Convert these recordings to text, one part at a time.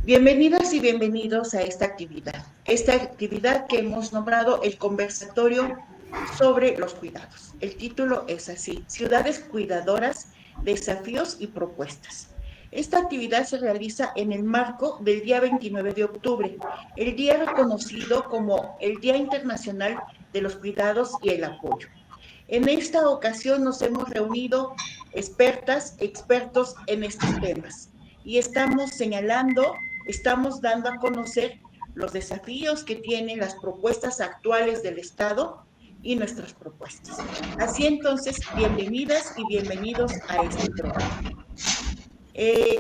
Bienvenidas y bienvenidos a esta actividad que hemos nombrado el conversatorio sobre los cuidados. El título es así: Ciudades cuidadoras, desafíos y propuestas. Esta actividad se realiza en el marco del día 29 de octubre, el día reconocido como el Día Internacional de los Cuidados y el Apoyo. En esta ocasión nos hemos reunido expertas, expertos en estos temas y estamos dando a conocer los desafíos que tienen las propuestas actuales del Estado y nuestras propuestas. Así entonces, bienvenidas y bienvenidos a este programa.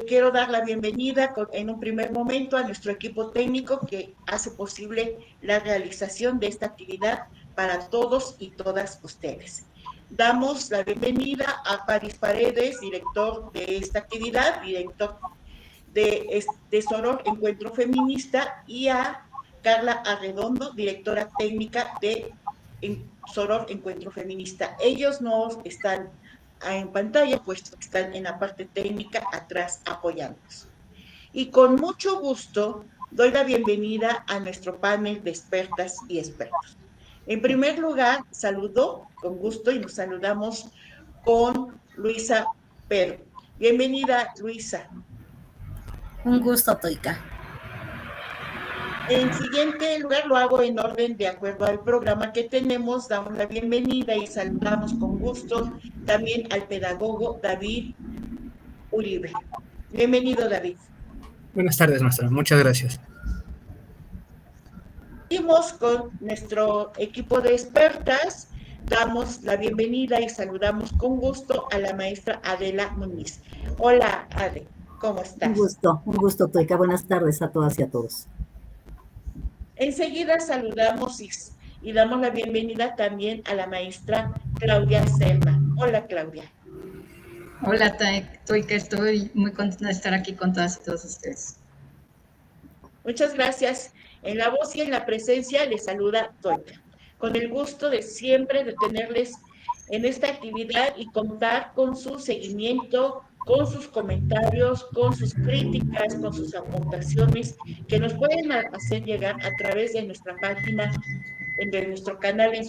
Quiero dar la bienvenida en un primer momento a nuestro equipo técnico que hace posible la realización de esta actividad para todos y todas ustedes. Damos la bienvenida a Paris Paredes, director de esta actividad, director de Soror Encuentro Feminista, y a Carla Arredondo, directora técnica de Soror Encuentro Feminista. Ellos no están en pantalla, puesto que están en la parte técnica atrás apoyándonos. Y con mucho gusto doy la bienvenida a nuestro panel de expertas y expertos. En primer lugar, saludo con gusto y nos saludamos con Luisa Pedro. Bienvenida, Luisa. Un gusto, Toika. En siguiente lugar, lo hago en orden de acuerdo al programa que tenemos. Damos la bienvenida y saludamos con gusto también al pedagogo David Uribe. Bienvenido, David. Buenas tardes, maestra. Muchas gracias. Seguimos con nuestro equipo de expertas. Damos la bienvenida y saludamos con gusto a la maestra Adela Muñiz. Hola, Ade, ¿cómo estás? Un gusto, Toika. Buenas tardes a todas y a todos. Enseguida saludamos y damos la bienvenida también a la maestra Claudia Serna. Hola, Claudia. Hola, Toika. Estoy muy contenta de estar aquí con todas y todos ustedes. Muchas gracias. En la voz y en la presencia les saluda Toika, con el gusto de siempre de tenerles en esta actividad y contar con su seguimiento, con sus comentarios, con sus críticas, con sus aportaciones que nos pueden hacer llegar a través de nuestra página, de nuestro canal en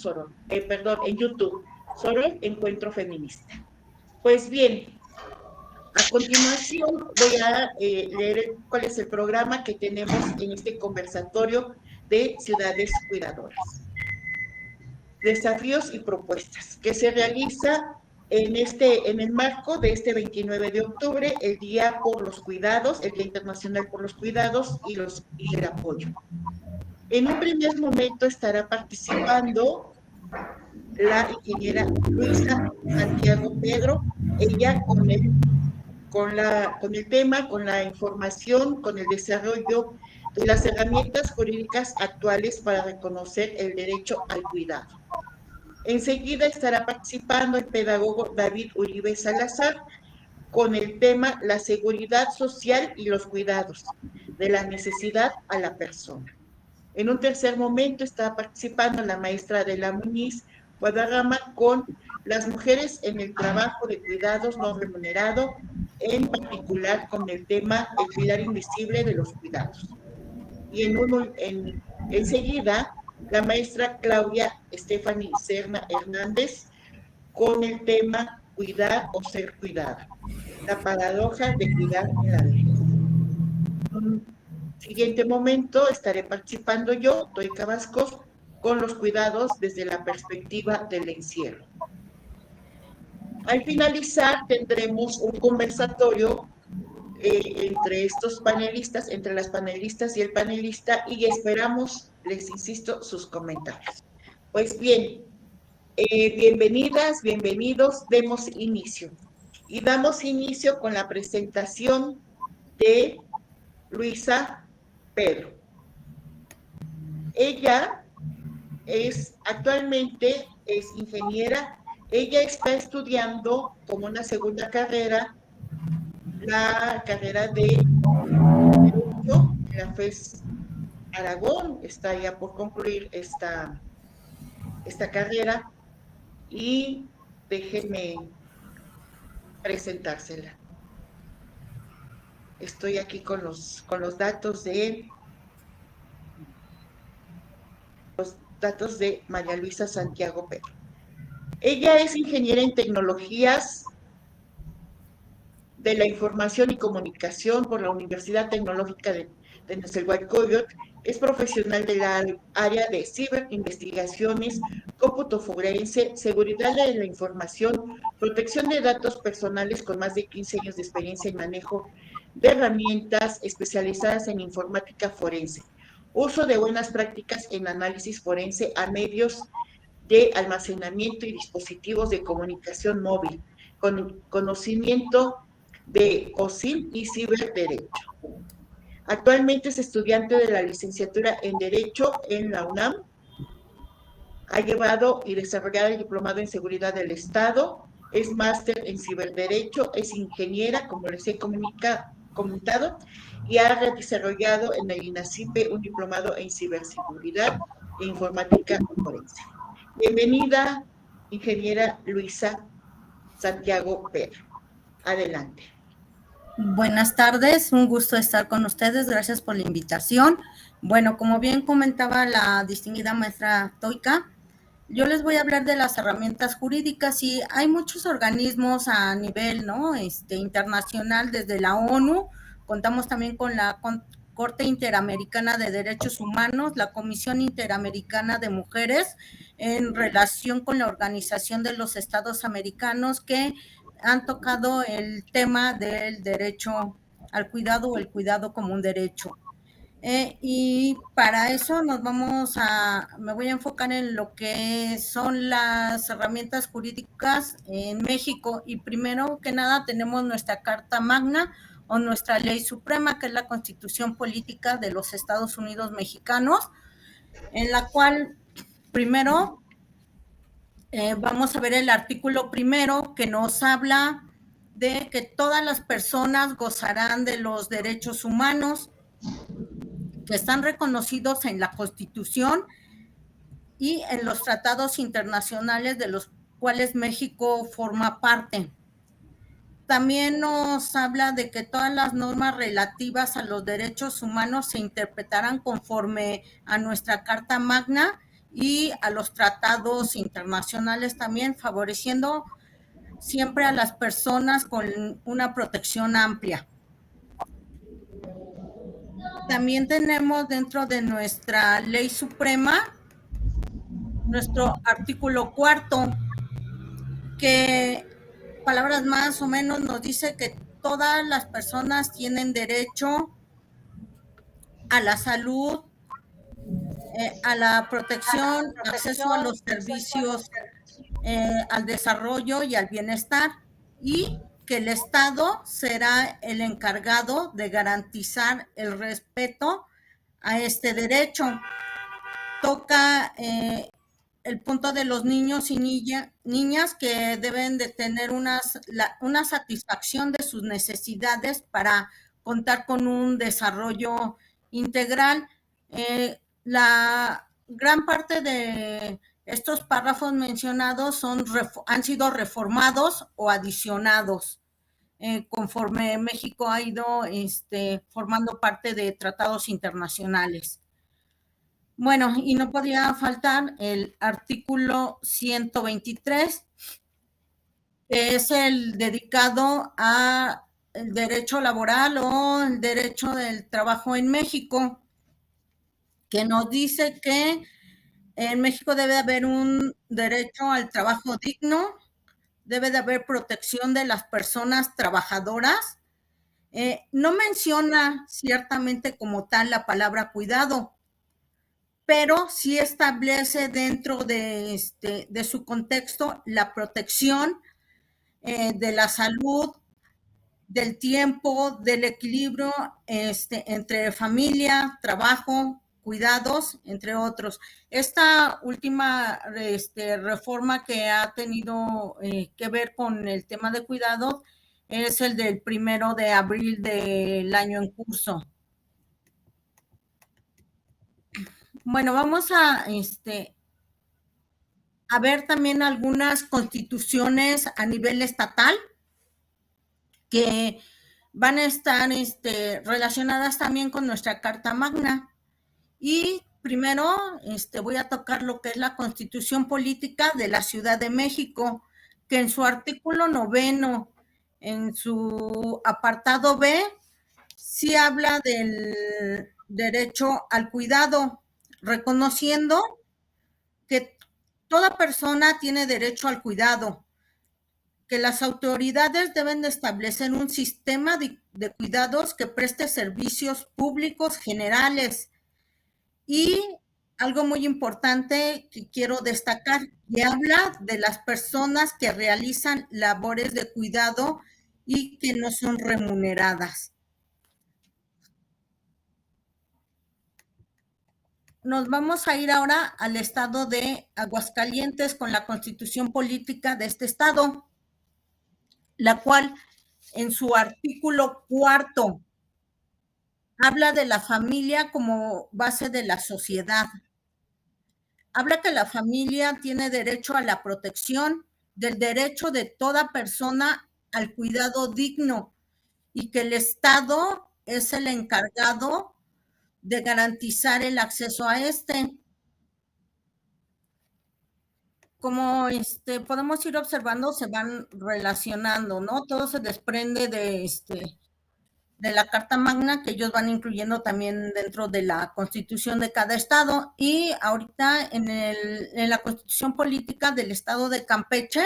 YouTube, Soror Encuentro Feminista. Pues bien, a continuación voy a leer cuál es el programa que tenemos en este conversatorio de Ciudades Cuidadoras. Desafíos y propuestas, que se realiza en el marco de este 29 de octubre, el Día por los Cuidados, el Día Internacional por los Cuidados y el Apoyo. En un primer momento estará participando la ingeniera Luisa Santiago Pedro, ella con el tema, con la información, con el desarrollo de las herramientas jurídicas actuales para reconocer el derecho al cuidado. Enseguida estará participando el pedagogo David Uribe Salazar con el tema La seguridad social y los cuidados, de la necesidad a la persona. En un tercer momento está participando la maestra Adela Muñiz Guadarrama con las mujeres en el trabajo de cuidados no remunerado, en particular con el tema el pilar invisible de los cuidados. Y enseguida la maestra Claudia Stephanie Serna Hernández con el tema cuidar o ser cuidada, la paradoja de cuidar en la vejez. Siguiente momento estaré participando yo, Toika Vascos, con los cuidados desde la perspectiva del encierro. Al finalizar tendremos un conversatorio entre estos panelistas, entre las panelistas y el panelista, y esperamos, les insisto, sus comentarios. Pues bien, bienvenidas, bienvenidos, demos inicio. Y damos inicio con la presentación de Luisa Pedro. Ella actualmente es ingeniera. Ella está estudiando como una segunda carrera la carrera de Derecho en la FES Aragón. Está ya por concluir esta carrera y déjenme presentársela. Estoy aquí con los datos de María Luisa Santiago Pedro. Ella es ingeniera en tecnologías de la Información y Comunicación por la Universidad Tecnológica de Nezahualcóyotl. Es profesional de la área de ciberinvestigaciones, cómputo forense, seguridad de la información, protección de datos personales, con más de 15 años de experiencia en manejo de herramientas especializadas en informática forense, uso de buenas prácticas en análisis forense a medios de almacenamiento y dispositivos de comunicación móvil, con conocimiento de OSINT y ciberderecho. Actualmente es estudiante de la licenciatura en Derecho en la UNAM. Ha llevado y desarrollado el diplomado en Seguridad del Estado, es máster en Ciberderecho, es ingeniera, como les he comentado, y ha desarrollado en el INACIPE un diplomado en Ciberseguridad e Informática Forense. Bienvenida, ingeniera Luisa Santiago Pedro. Adelante. Buenas tardes, un gusto estar con ustedes, gracias por la invitación. Bueno, como bien comentaba la distinguida maestra Toika, yo les voy a hablar de las herramientas jurídicas y hay muchos organismos a nivel, ¿no? Internacional, desde la ONU, contamos también con la Corte Interamericana de Derechos Humanos, la Comisión Interamericana de Mujeres, en relación con la Organización de los Estados Americanos, que han tocado el tema del derecho al cuidado o el cuidado como un derecho. Y para eso me voy a enfocar en lo que son las herramientas jurídicas en México. Y primero que nada tenemos nuestra Carta Magna o nuestra Ley Suprema, que es la Constitución Política de los Estados Unidos Mexicanos, en la cual primero vamos a ver el artículo primero, que nos habla de que todas las personas gozarán de los derechos humanos que están reconocidos en la Constitución y en los tratados internacionales de los cuales México forma parte. También nos habla de que todas las normas relativas a los derechos humanos se interpretarán conforme a nuestra Carta Magna y a los tratados internacionales también, favoreciendo siempre a las personas con una protección amplia. También tenemos dentro de nuestra Ley Suprema nuestro artículo cuarto, que palabras más o menos nos dice que todas las personas tienen derecho a la salud, a la protección, acceso a los servicios, al desarrollo y al bienestar, y que el Estado será el encargado de garantizar el respeto a este derecho. Toca el punto de los niños y niñas que deben de tener una satisfacción de sus necesidades para contar con un desarrollo integral. La gran parte de estos párrafos mencionados han sido reformados o adicionados conforme México ha ido formando parte de tratados internacionales. Bueno, y no podía faltar el artículo 123, que es el dedicado al derecho laboral o el derecho del trabajo en México, que nos dice que en México debe haber un derecho al trabajo digno, debe de haber protección de las personas trabajadoras. No menciona ciertamente como tal la palabra cuidado, pero sí establece dentro de su contexto la protección de la salud, del tiempo, del equilibrio entre familia, trabajo, cuidados, entre otros. Esta última reforma que ha tenido que ver con el tema de cuidados es el del 1 de abril del año en curso. Bueno, vamos a ver también algunas constituciones a nivel estatal que van a estar relacionadas también con nuestra Carta Magna. Y primero voy a tocar lo que es la Constitución Política de la Ciudad de México, que en su artículo 9, en su apartado B, sí habla del derecho al cuidado, reconociendo que toda persona tiene derecho al cuidado, que las autoridades deben de establecer un sistema de cuidados que preste servicios públicos generales. Y algo muy importante que quiero destacar, que habla de las personas que realizan labores de cuidado y que no son remuneradas. Nos vamos a ir ahora al estado de Aguascalientes con la Constitución Política de este estado, la cual en su artículo 4 habla de la familia como base de la sociedad. Habla que la familia tiene derecho a la protección, del derecho de toda persona al cuidado digno y que el Estado es el encargado de garantizar el acceso a este. Como podemos ir observando, se van relacionando, ¿no? Todo se desprende de la Carta Magna, que ellos van incluyendo también dentro de la Constitución de cada estado. Y ahorita en la Constitución Política del Estado de Campeche,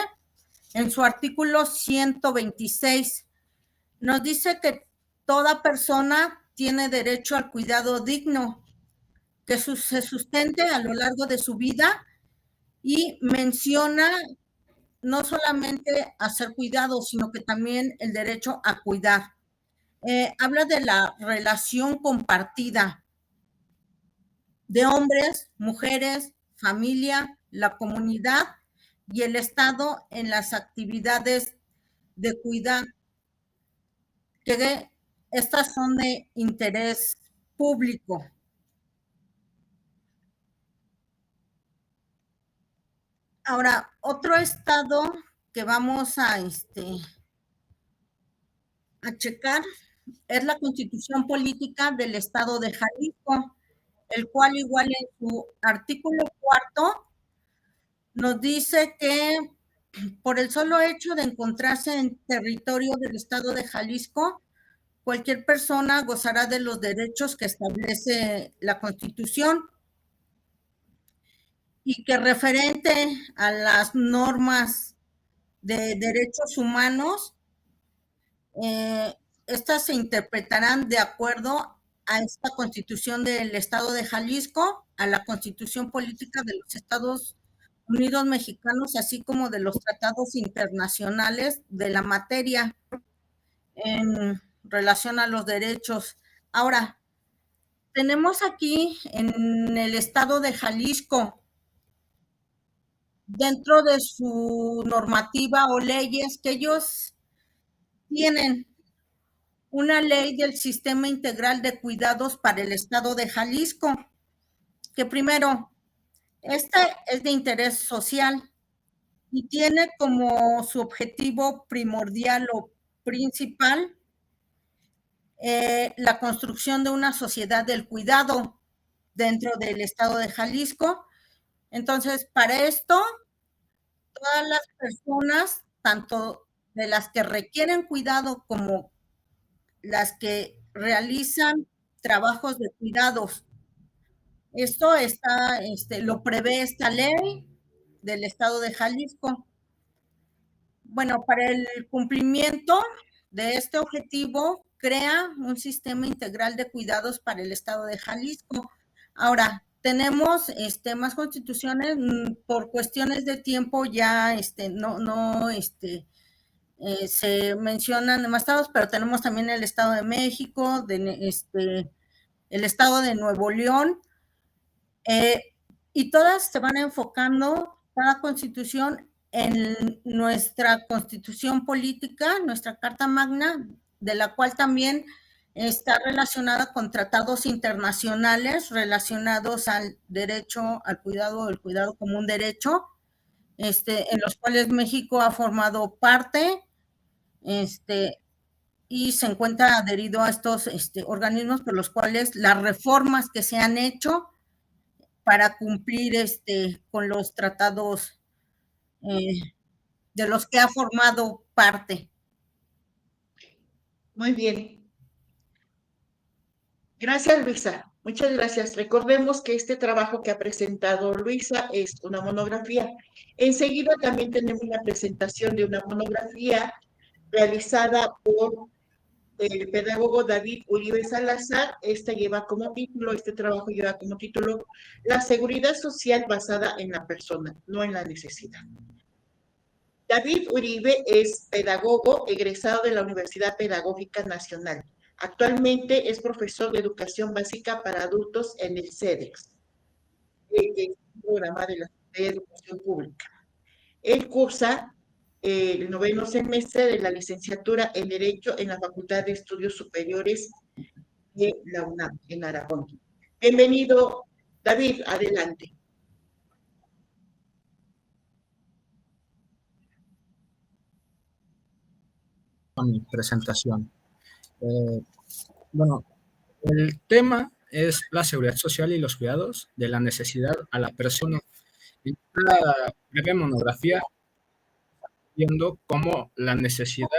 en su artículo 126, nos dice que toda persona tiene derecho al cuidado digno, que se sustente a lo largo de su vida, y menciona no solamente a ser cuidado, sino que también el derecho a cuidar. Habla de la relación compartida de hombres, mujeres, familia, la comunidad y el Estado en las actividades de cuidado, que estas son de interés público. Ahora, otro estado que vamos a checar es la Constitución Política del Estado de Jalisco, el cual igual en su artículo 4 nos dice que por el solo hecho de encontrarse en territorio del Estado de Jalisco, cualquier persona gozará de los derechos que establece la Constitución, y que referente a las normas de derechos humanos, estas se interpretarán de acuerdo a esta Constitución del Estado de Jalisco, a la Constitución Política de los Estados Unidos Mexicanos, así como de los tratados internacionales de la materia en relación a los derechos. Ahora, tenemos aquí en el estado de Jalisco, dentro de su normativa o leyes, que ellos tienen una ley del Sistema Integral de Cuidados para el Estado de Jalisco, que primero, esta es de interés social y tiene como su objetivo primordial o principal la construcción de una sociedad del cuidado dentro del Estado de Jalisco. Entonces, para esto, todas las personas, tanto de las que requieren cuidado como las que realizan trabajos de cuidados. Esto está, lo prevé esta ley del Estado de Jalisco. Bueno, para el cumplimiento de este objetivo, crea un sistema integral de cuidados para el Estado de Jalisco. Ahora, tenemos más constituciones, por cuestiones de tiempo ya no se mencionan demás estados, pero tenemos también el Estado de México, el Estado de Nuevo León, y todas se van enfocando, cada constitución, en nuestra Constitución Política, nuestra Carta Magna, de la cual también está relacionada con tratados internacionales relacionados al derecho al cuidado, el cuidado como un derecho, en los cuales México ha formado parte, y se encuentra adherido a estos organismos por los cuales las reformas que se han hecho para cumplir con los tratados de los que ha formado parte. Muy bien. Gracias, Luisa. Muchas gracias. Recordemos que este trabajo que ha presentado Luisa es una monografía. Enseguida también tenemos la presentación de una monografía realizada por el pedagogo David Uribe Salazar. Este trabajo lleva como título La seguridad social basada en la persona, no en la necesidad. David Uribe es pedagogo egresado de la Universidad Pedagógica Nacional. Actualmente es profesor de educación básica para adultos en el CEDEX, el programa de educación pública. Él cursa el 9º semestre de la licenciatura en Derecho en la Facultad de Estudios Superiores de la UNAM, en Aragón. Bienvenido, David, adelante. Con mi presentación. Bueno, el tema es la seguridad social y los cuidados de la necesidad a la persona. En esta breve monografía, viendo cómo la necesidad,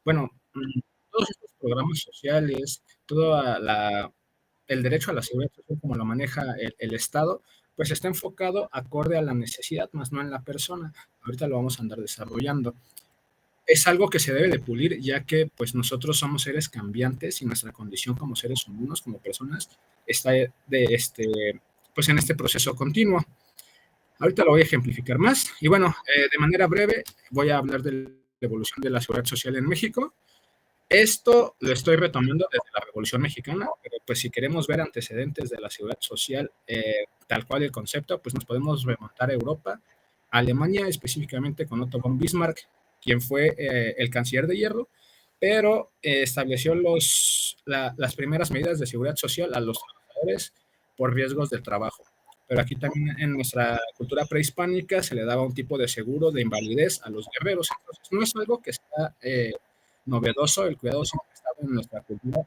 bueno, todos estos programas sociales, todo el derecho a la seguridad social como lo maneja el Estado, pues está enfocado acorde a la necesidad, más no en la persona. Ahorita lo vamos a andar desarrollando. Es algo que se debe de pulir, ya que pues nosotros somos seres cambiantes y nuestra condición como seres humanos, como personas, está pues en este proceso continuo. Ahorita lo voy a ejemplificar más. Y bueno, de manera breve voy a hablar de la evolución de la seguridad social en México. Esto lo estoy retomando desde la Revolución Mexicana, pero pues si queremos ver antecedentes de la seguridad social, tal cual el concepto, pues nos podemos remontar a Europa, a Alemania específicamente con Otto von Bismarck, quien fue el canciller de hierro, pero estableció las primeras medidas de seguridad social a los trabajadores por riesgos del trabajo. Pero aquí también en nuestra cultura prehispánica se le daba un tipo de seguro de invalidez a los guerreros. Entonces no es algo que está novedoso, el cuidado siempre ha estado en nuestra cultura,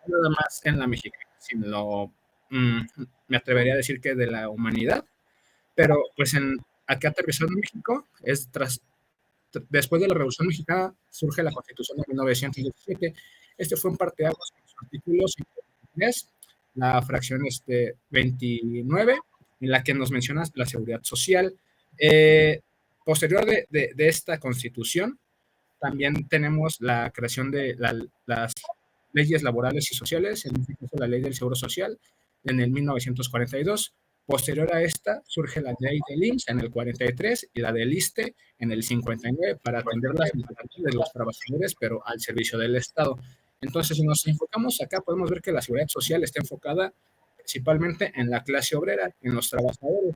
no nada más en la mexicana, sino me atrevería a decir que de la humanidad, pero pues aquí aterrizando en México es después de la Revolución Mexicana surge la Constitución de 1917. Este fue un parteaguas con sus artículos 53, la fracción 29, en la que nos menciona la seguridad social. Posterior de esta Constitución, también tenemos la creación de las leyes laborales y sociales, en este caso la ley del Seguro Social, en el 1942. Posterior a esta surge la ley del IMSS en el 43 y la del ISSSTE en el 59 para atender las necesidades de los trabajadores, pero al servicio del Estado. Entonces, si nos enfocamos acá, podemos ver que la seguridad social está enfocada principalmente en la clase obrera, en los trabajadores.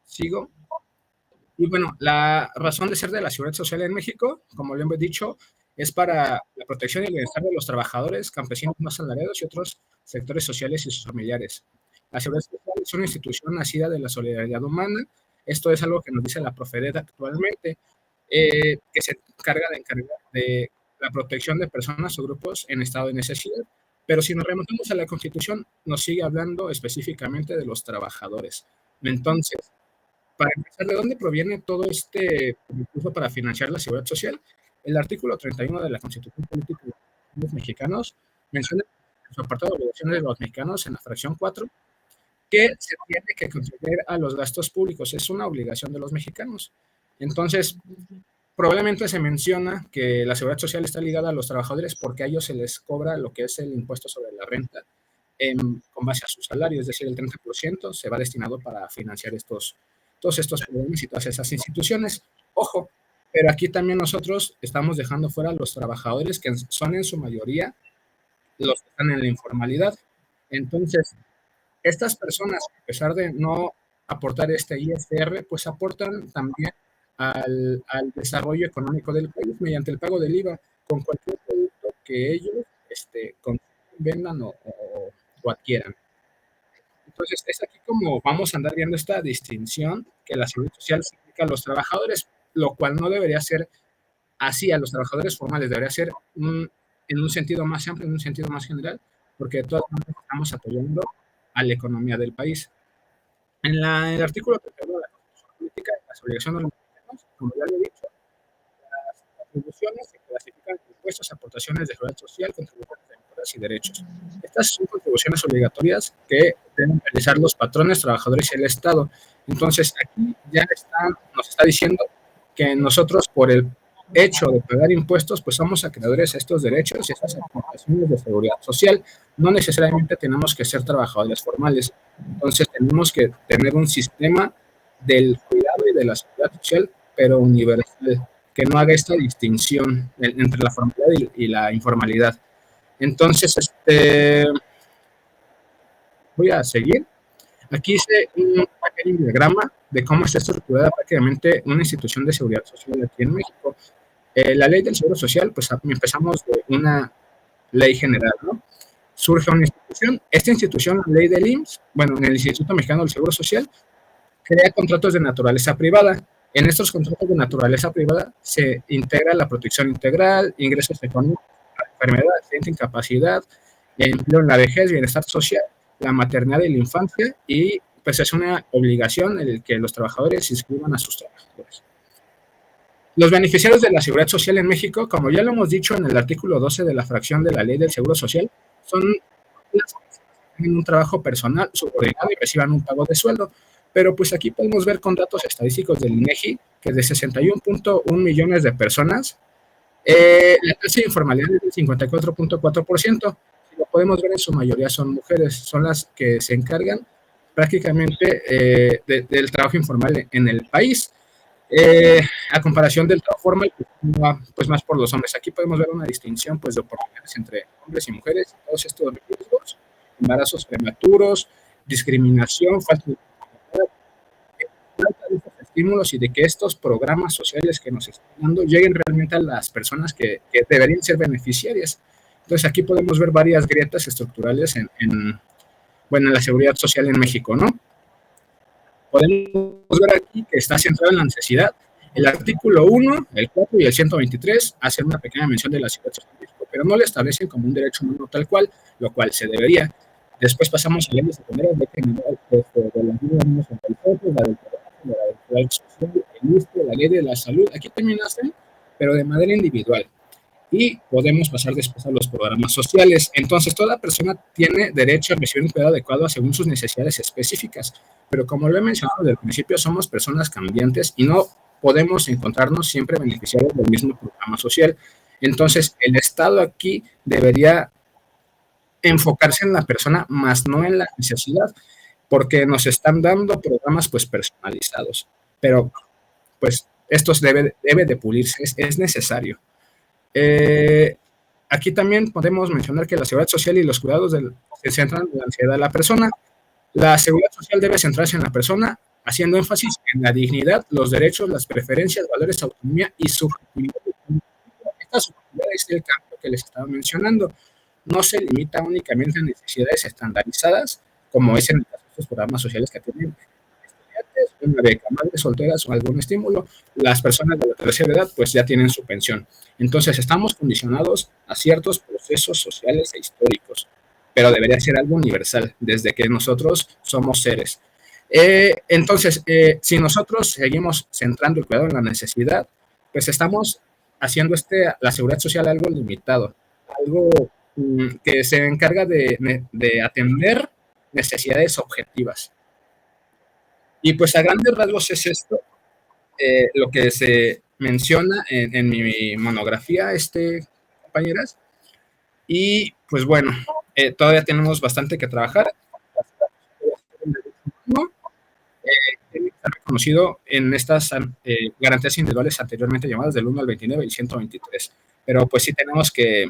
Sigo. Y bueno, la razón de ser de la seguridad social en México, como lo hemos dicho, es para la protección y el bienestar de los trabajadores, campesinos más asalariados y otros sectores sociales y sus familiares. La seguridad social es una institución nacida de la solidaridad humana. Esto es algo que nos dice la Profedet actualmente, que se encarga de la protección de personas o grupos en estado de necesidad. Pero si nos remontamos a la Constitución, nos sigue hablando específicamente de los trabajadores. Entonces, para empezar, ¿de dónde proviene todo este recurso para financiar la seguridad social? El artículo 31 de la Constitución Política de los Mexicanos menciona en su apartado de obligaciones de los mexicanos, en la fracción 4, que se tiene que contribuir a los gastos públicos. Es una obligación de los mexicanos. Entonces, probablemente se menciona que la seguridad social está ligada a los trabajadores porque a ellos se les cobra lo que es el impuesto sobre la renta con base a su salario, es decir, el 30% se va destinado para financiar todos estos programas y todas esas instituciones. Ojo, pero aquí también nosotros estamos dejando fuera a los trabajadores que son en su mayoría los que están en la informalidad. Entonces, estas personas, a pesar de no aportar este ISR, pues aportan también al desarrollo económico del país mediante el pago del IVA con cualquier producto que ellos vendan o adquieran. Entonces, es aquí como vamos a andar viendo esta distinción que la seguridad social se aplica a los trabajadores, lo cual no debería ser así a los trabajadores formales, debería ser en un sentido más amplio, en un sentido más general, porque de todas maneras estamos apoyando a la economía del país. En el artículo que habla de la Constitución Política, las obligaciones de los mexicanos, como ya lo he dicho, las atribuciones se clasifican en impuestos, aportaciones de seguridad social, contribuciones de mejoras y derechos. Estas son contribuciones obligatorias que deben realizar los patrones, trabajadores y el Estado. Entonces, aquí ya nos está diciendo que nosotros, por el hecho de pagar impuestos, pues somos acreedores a estos derechos y a estas aportaciones de seguridad social. No necesariamente tenemos que ser trabajadores formales. Entonces, tenemos que tener un sistema del cuidado y de la seguridad social, pero universal, que no haga esta distinción entre la formalidad y la informalidad. Entonces, voy a seguir. Aquí hice un pequeño diagrama de cómo está estructurada prácticamente una institución de seguridad social aquí en México. La ley del Seguro Social, pues empezamos de una ley general, ¿no? Surge una institución. Esta institución, la ley del IMSS, bueno, en el Instituto Mexicano del Seguro Social, crea contratos de naturaleza privada. En estos contratos de naturaleza privada se integra la protección integral, ingresos económicos, enfermedad, accidente, incapacidad, empleo en la vejez, bienestar social, la maternidad y la infancia, y pues es una obligación el que los trabajadores inscriban a sus trabajadores. Los beneficiarios de la seguridad social en México, como ya lo hemos dicho en el artículo 12 de la fracción de la ley del Seguro Social, son las personas que tienen un trabajo personal subordinado y reciban un pago de sueldo. Pero pues aquí podemos ver con datos estadísticos del INEGI que de 61.1 millones de personas, la tasa de informalidad es del 54.4%. Si lo podemos ver, en su mayoría son mujeres, son las que se encargan prácticamente del trabajo informal en el país. A comparación del trabajo formal, pues más por los hombres. Aquí podemos ver una distinción pues de oportunidades entre hombres y mujeres, todos estos riesgos, embarazos prematuros, discriminación, falta de estos estímulos y de que estos programas sociales que nos están dando lleguen realmente a las personas que deberían ser beneficiarias. Entonces aquí podemos ver varias grietas estructurales en la seguridad social en México, ¿no? Podemos ver aquí que está centrado en la necesidad. El artículo 1, el 4 y el 123 hacen una pequeña mención de la seguridad social en México, pero no lo establecen como un derecho humano tal cual, lo cual se debería. Después pasamos a leyes secundarias de general, de la ley de niños en la del trabajo, la del seguridad social, el ISSSTE, la ley de la salud. Aquí también hacen, pero de manera individual. Y podemos pasar después a los programas sociales. Entonces, toda persona tiene derecho a recibir un cuidado adecuado según sus necesidades específicas, pero como lo he mencionado desde el principio, somos personas cambiantes y no podemos encontrarnos siempre beneficiarios del mismo programa social. Entonces, el Estado aquí debería enfocarse en la persona, más no en la necesidad, porque nos están dando programas pues personalizados, pero pues estos debe de pulirse, es necesario. Aquí también podemos mencionar que la seguridad social y los cuidados se centran en la ansiedad de la persona. La seguridad social debe centrarse en la persona, haciendo énfasis en la dignidad, los derechos, las preferencias, valores, autonomía y subjetividad. Esta subjetividad es el cambio que les estaba mencionando. No se limita únicamente a necesidades estandarizadas, como es en el caso de estos programas sociales que tienen estudiantes, una beca, madres solteras o algún estímulo. Las personas de la tercera edad pues ya tienen su pensión. Entonces estamos condicionados a ciertos procesos sociales e históricos, pero debería ser algo universal desde que nosotros somos seres. Entonces, si nosotros seguimos centrando el cuidado en la necesidad, pues estamos haciendo la seguridad social algo limitado, algo que se encarga de atender necesidades objetivas. Y pues a grandes rasgos es esto lo que se menciona en mi monografía, compañeras. Y pues bueno, todavía tenemos bastante que trabajar. Está reconocido en estas garantías individuales anteriormente llamadas del 1 al 29 y 123. Pero pues sí tenemos que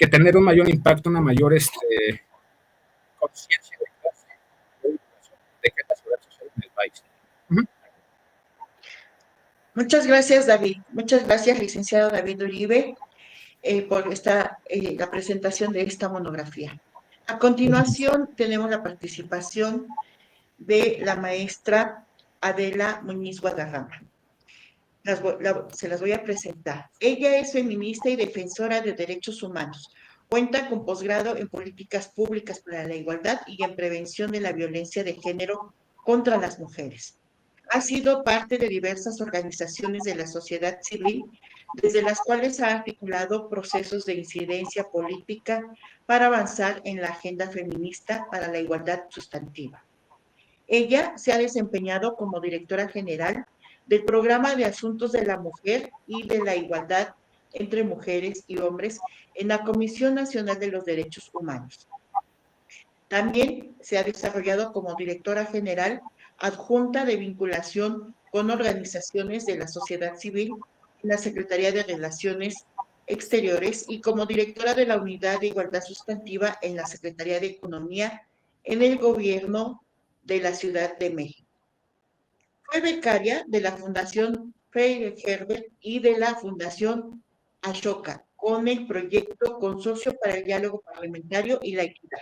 tener un mayor impacto, una mayor conciencia de que la seguridad social en el país. Muchas gracias, David. Muchas gracias, licenciado David Uribe, por la presentación de esta monografía. A continuación, tenemos la participación de la maestra Adela Muñiz Guadarrama. se las voy a presentar. Ella es feminista y defensora de derechos humanos. Cuenta con posgrado en políticas públicas para la igualdad y en prevención de la violencia de género contra las mujeres. Ha sido parte de diversas organizaciones de la sociedad civil, desde las cuales ha articulado procesos de incidencia política para avanzar en la agenda feminista para la igualdad sustantiva. Ella se ha desempeñado como directora general del Programa de Asuntos de la Mujer y de la Igualdad entre Mujeres y Hombres en la Comisión Nacional de los Derechos Humanos. También se ha desarrollado como directora general adjunta de vinculación con organizaciones de la sociedad civil en la Secretaría de Relaciones Exteriores y como directora de la Unidad de Igualdad Sustantiva en la Secretaría de Economía en el Gobierno de la Ciudad de México. Fue becaria de la Fundación Freire Herbert y de la Fundación Ashoka con el proyecto Consorcio para el Diálogo Parlamentario y la Equidad.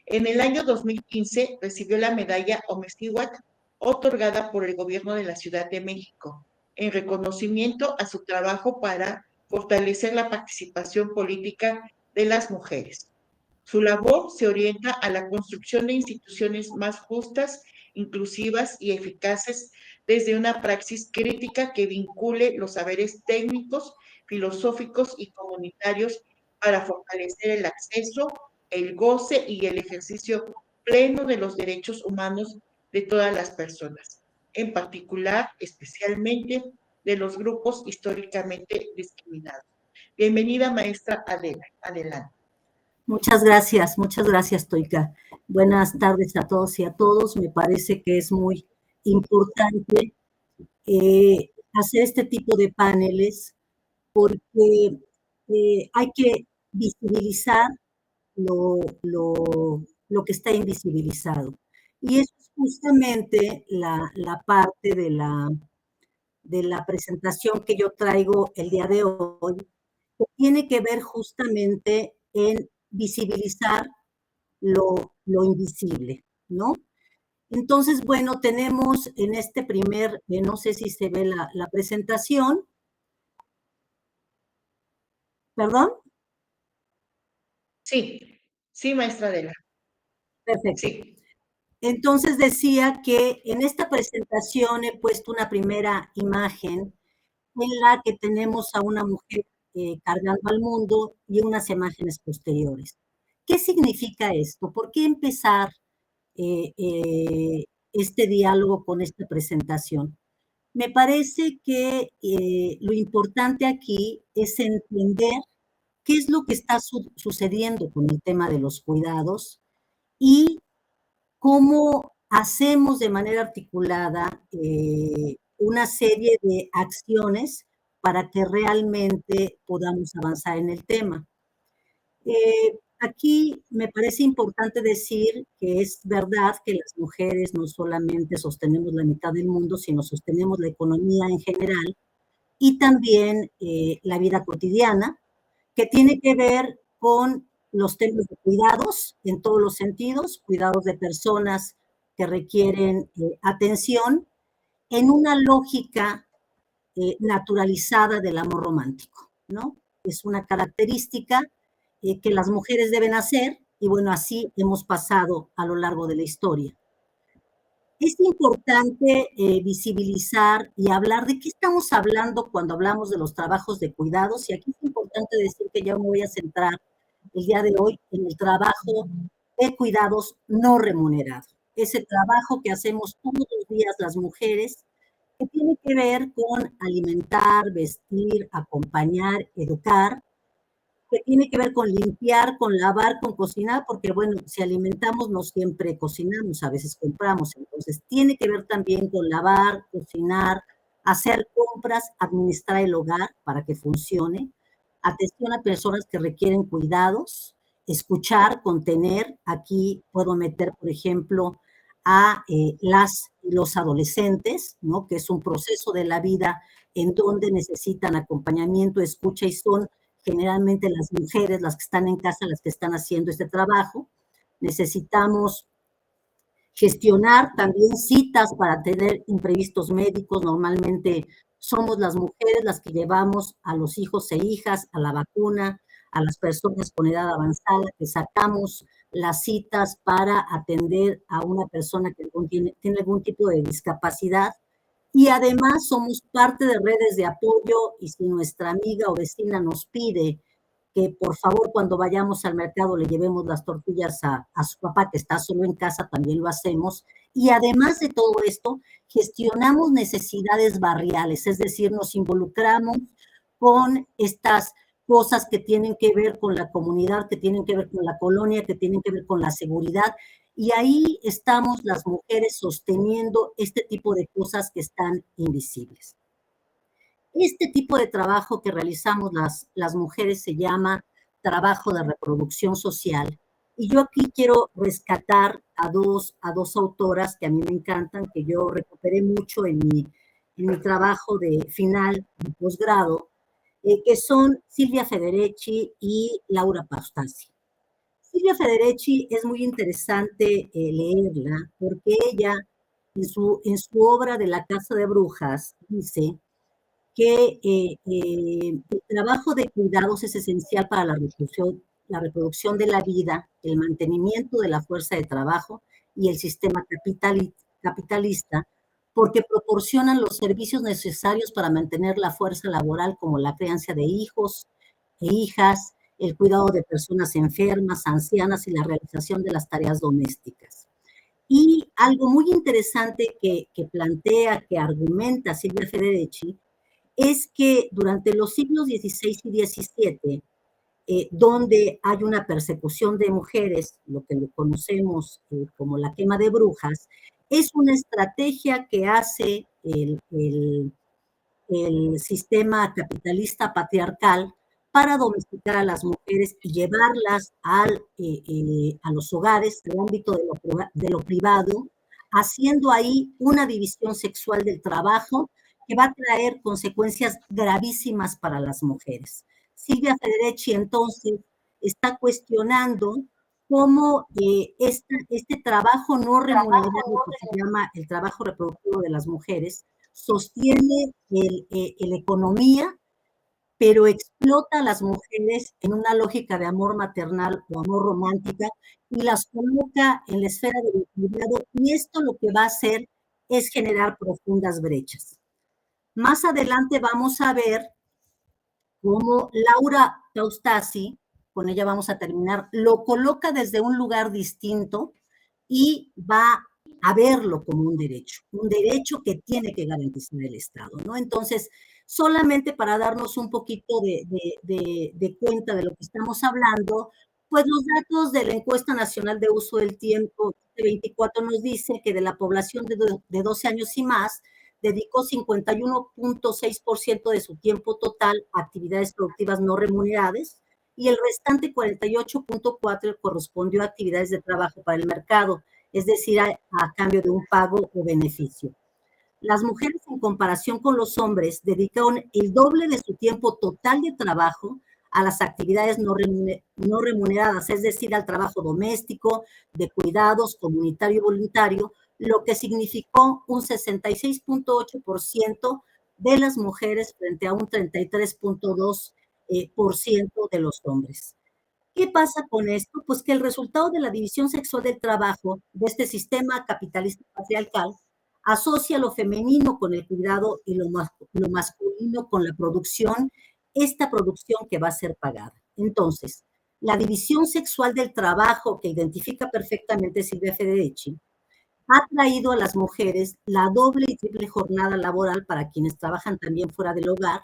En el año 2015 recibió la medalla Omestihuat, otorgada por el Gobierno de la Ciudad de México, en reconocimiento a su trabajo para fortalecer la participación política de las mujeres. Su labor se orienta a la construcción de instituciones más justas, inclusivas y eficaces desde una praxis crítica que vincule los saberes técnicos, filosóficos y comunitarios para fortalecer el acceso, el goce y el ejercicio pleno de los derechos humanos de todas las personas, en particular, especialmente, de los grupos históricamente discriminados. Bienvenida, maestra Adela. Adelante. Muchas gracias, Toika. Buenas tardes a todos y a todos. Me parece que es muy importante hacer este tipo de paneles porque hay que visibilizar lo que está invisibilizado. Y eso es justamente la parte de la presentación que yo traigo el día de hoy, que tiene que ver justamente en visibilizar lo invisible, ¿no? Entonces, bueno, tenemos en este primer, no sé si se ve la presentación. ¿Perdón? Sí, maestra Adela. Perfecto. Sí. Entonces decía que en esta presentación he puesto una primera imagen en la que tenemos a una mujer cargando al mundo y unas imágenes posteriores. ¿Qué significa esto? ¿Por qué empezar este diálogo con esta presentación? Me parece que lo importante aquí es entender qué es lo que está sucediendo con el tema de los cuidados y cómo hacemos de manera articulada una serie de acciones para que realmente podamos avanzar en el tema. Aquí me parece importante decir que es verdad que las mujeres no solamente sostenemos la mitad del mundo, sino sostenemos la economía en general y también la vida cotidiana, que tiene que ver con los temas de cuidados en todos los sentidos, cuidados de personas que requieren atención en una lógica naturalizada del amor romántico, ¿no? Es una característica que las mujeres deben hacer y bueno, así hemos pasado a lo largo de la historia. Es importante visibilizar y hablar de qué estamos hablando cuando hablamos de los trabajos de cuidados y aquí es importante decir que yo me voy a centrar el día de hoy en el trabajo de cuidados no remunerado. Ese trabajo que hacemos todos los días las mujeres que tiene que ver con alimentar, vestir, acompañar, educar, que tiene que ver con limpiar, con lavar, con cocinar, porque bueno, si alimentamos no siempre cocinamos, a veces compramos, entonces tiene que ver también con lavar, cocinar, hacer compras, administrar el hogar para que funcione, atención a personas que requieren cuidados, escuchar, contener, aquí puedo meter, por ejemplo, a los adolescentes, ¿no? Que es un proceso de la vida en donde necesitan acompañamiento, escucha y son generalmente las mujeres, las que están en casa, las que están haciendo este trabajo. Necesitamos gestionar también citas para tener imprevistos médicos. Normalmente somos las mujeres las que llevamos a los hijos e hijas a la vacuna, a las personas con edad avanzada, que sacamos las citas para atender a una persona que tiene algún tipo de discapacidad. Y además somos parte de redes de apoyo, y si nuestra amiga o vecina nos pide que por favor cuando vayamos al mercado le llevemos las tortillas a su papá que está solo en casa, también lo hacemos. Y además de todo esto, gestionamos necesidades barriales, es decir, nos involucramos con estas cosas que tienen que ver con la comunidad, que tienen que ver con la colonia, que tienen que ver con la seguridad. Y ahí estamos las mujeres sosteniendo este tipo de cosas que están invisibles. Este tipo de trabajo que realizamos las mujeres se llama trabajo de reproducción social. Y yo aquí quiero rescatar a dos autoras que a mí me encantan, que yo recuperé mucho en mi trabajo de final de posgrado, que son Silvia Federici y Laura Paustasi. Silvia Federici es muy interesante leerla porque ella en su obra de La Casa de Brujas dice que el trabajo de cuidados es esencial para la reproducción de la vida, el mantenimiento de la fuerza de trabajo y el sistema capitalista, porque proporcionan los servicios necesarios para mantener la fuerza laboral, como la crianza de hijos e hijas, el cuidado de personas enfermas, ancianas y la realización de las tareas domésticas. Y algo muy interesante que plantea, que argumenta Silvia Federici, es que durante los siglos XVI y XVII, donde hay una persecución de mujeres, lo que conocemos como la quema de brujas, es una estrategia que hace el sistema capitalista patriarcal para domesticar a las mujeres y llevarlas a los hogares, al ámbito de lo privado, haciendo ahí una división sexual del trabajo que va a traer consecuencias gravísimas para las mujeres. Silvia Federici entonces está cuestionando cómo este trabajo no remunerado, que se llama el trabajo reproductivo de las mujeres, sostiene la economía, pero explota a las mujeres en una lógica de amor maternal o amor romántica y las coloca en la esfera del cuidado, y esto lo que va a hacer es generar profundas brechas. Más adelante vamos a ver cómo Laura Paustasi, con ella vamos a terminar, lo coloca desde un lugar distinto y va a verlo como un derecho que tiene que garantizar el Estado, ¿no? Entonces, solamente para darnos un poquito de cuenta de lo que estamos hablando, pues los datos de la Encuesta Nacional de Uso del Tiempo de 24 nos dice que de la población de 12 años y más, dedicó 51.6% de su tiempo total a actividades productivas no remuneradas y el restante 48.4% correspondió a actividades de trabajo para el mercado, es decir, a cambio de un pago o beneficio. Las mujeres, en comparación con los hombres, dedicaron el doble de su tiempo total de trabajo a las actividades no remuneradas, es decir, al trabajo doméstico, de cuidados, comunitario y voluntario, lo que significó un 66.8% de las mujeres frente a un 33.2% de los hombres. ¿Qué pasa con esto? Pues que el resultado de la división sexual del trabajo de este sistema capitalista patriarcal asocia lo femenino con el cuidado y lo masculino con la producción, esta producción que va a ser pagada. Entonces, la división sexual del trabajo que identifica perfectamente Silvia Federici ha traído a las mujeres la doble y triple jornada laboral para quienes trabajan también fuera del hogar,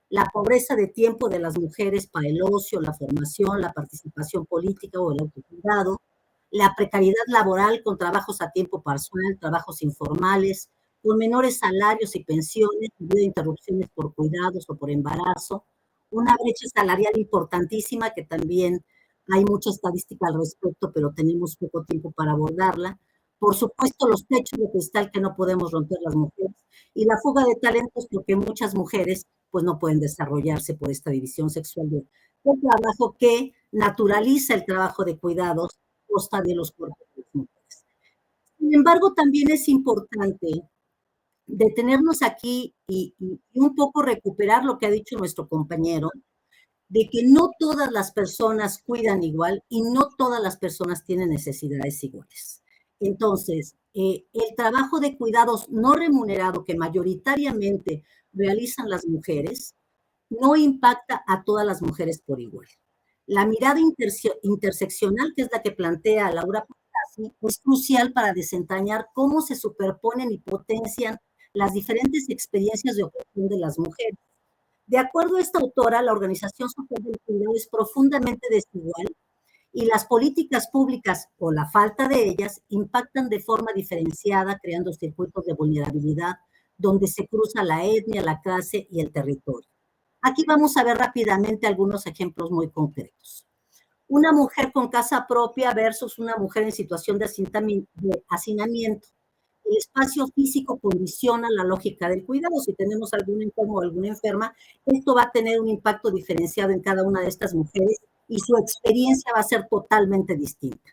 la pobreza de tiempo de las mujeres para el ocio, la formación, la participación política o el autocuidado, la precariedad laboral con trabajos a tiempo parcial, trabajos informales, con menores salarios y pensiones, debido a interrupciones por cuidados o por embarazo, una brecha salarial importantísima que también hay mucha estadística al respecto, pero tenemos poco tiempo para abordarla. Por supuesto, los techos de cristal que no podemos romper las mujeres y la fuga de talentos porque muchas mujeres pues no pueden desarrollarse por esta división sexual del trabajo que naturaliza el trabajo de cuidados a costa de los cuerpos de las mujeres. Sin embargo, también es importante detenernos aquí y un poco recuperar lo que ha dicho nuestro compañero, de que no todas las personas cuidan igual y no todas las personas tienen necesidades iguales. Entonces, el trabajo de cuidados no remunerado que mayoritariamente realizan las mujeres no impacta a todas las mujeres por igual. La mirada interseccional, que es la que plantea Laura Pautasi, es crucial para desentrañar cómo se superponen y potencian las diferentes experiencias de opresión de las mujeres. De acuerdo a esta autora, la organización social del cuidado es profundamente desigual y las políticas públicas o la falta de ellas impactan de forma diferenciada, creando circuitos de vulnerabilidad donde se cruza la etnia, la clase y el territorio. Aquí vamos a ver rápidamente algunos ejemplos muy concretos. Una mujer con casa propia versus una mujer en situación de hacinamiento. El espacio físico condiciona la lógica del cuidado. Si tenemos algún enfermo o alguna enferma, esto va a tener un impacto diferenciado en cada una de estas mujeres y su experiencia va a ser totalmente distinta.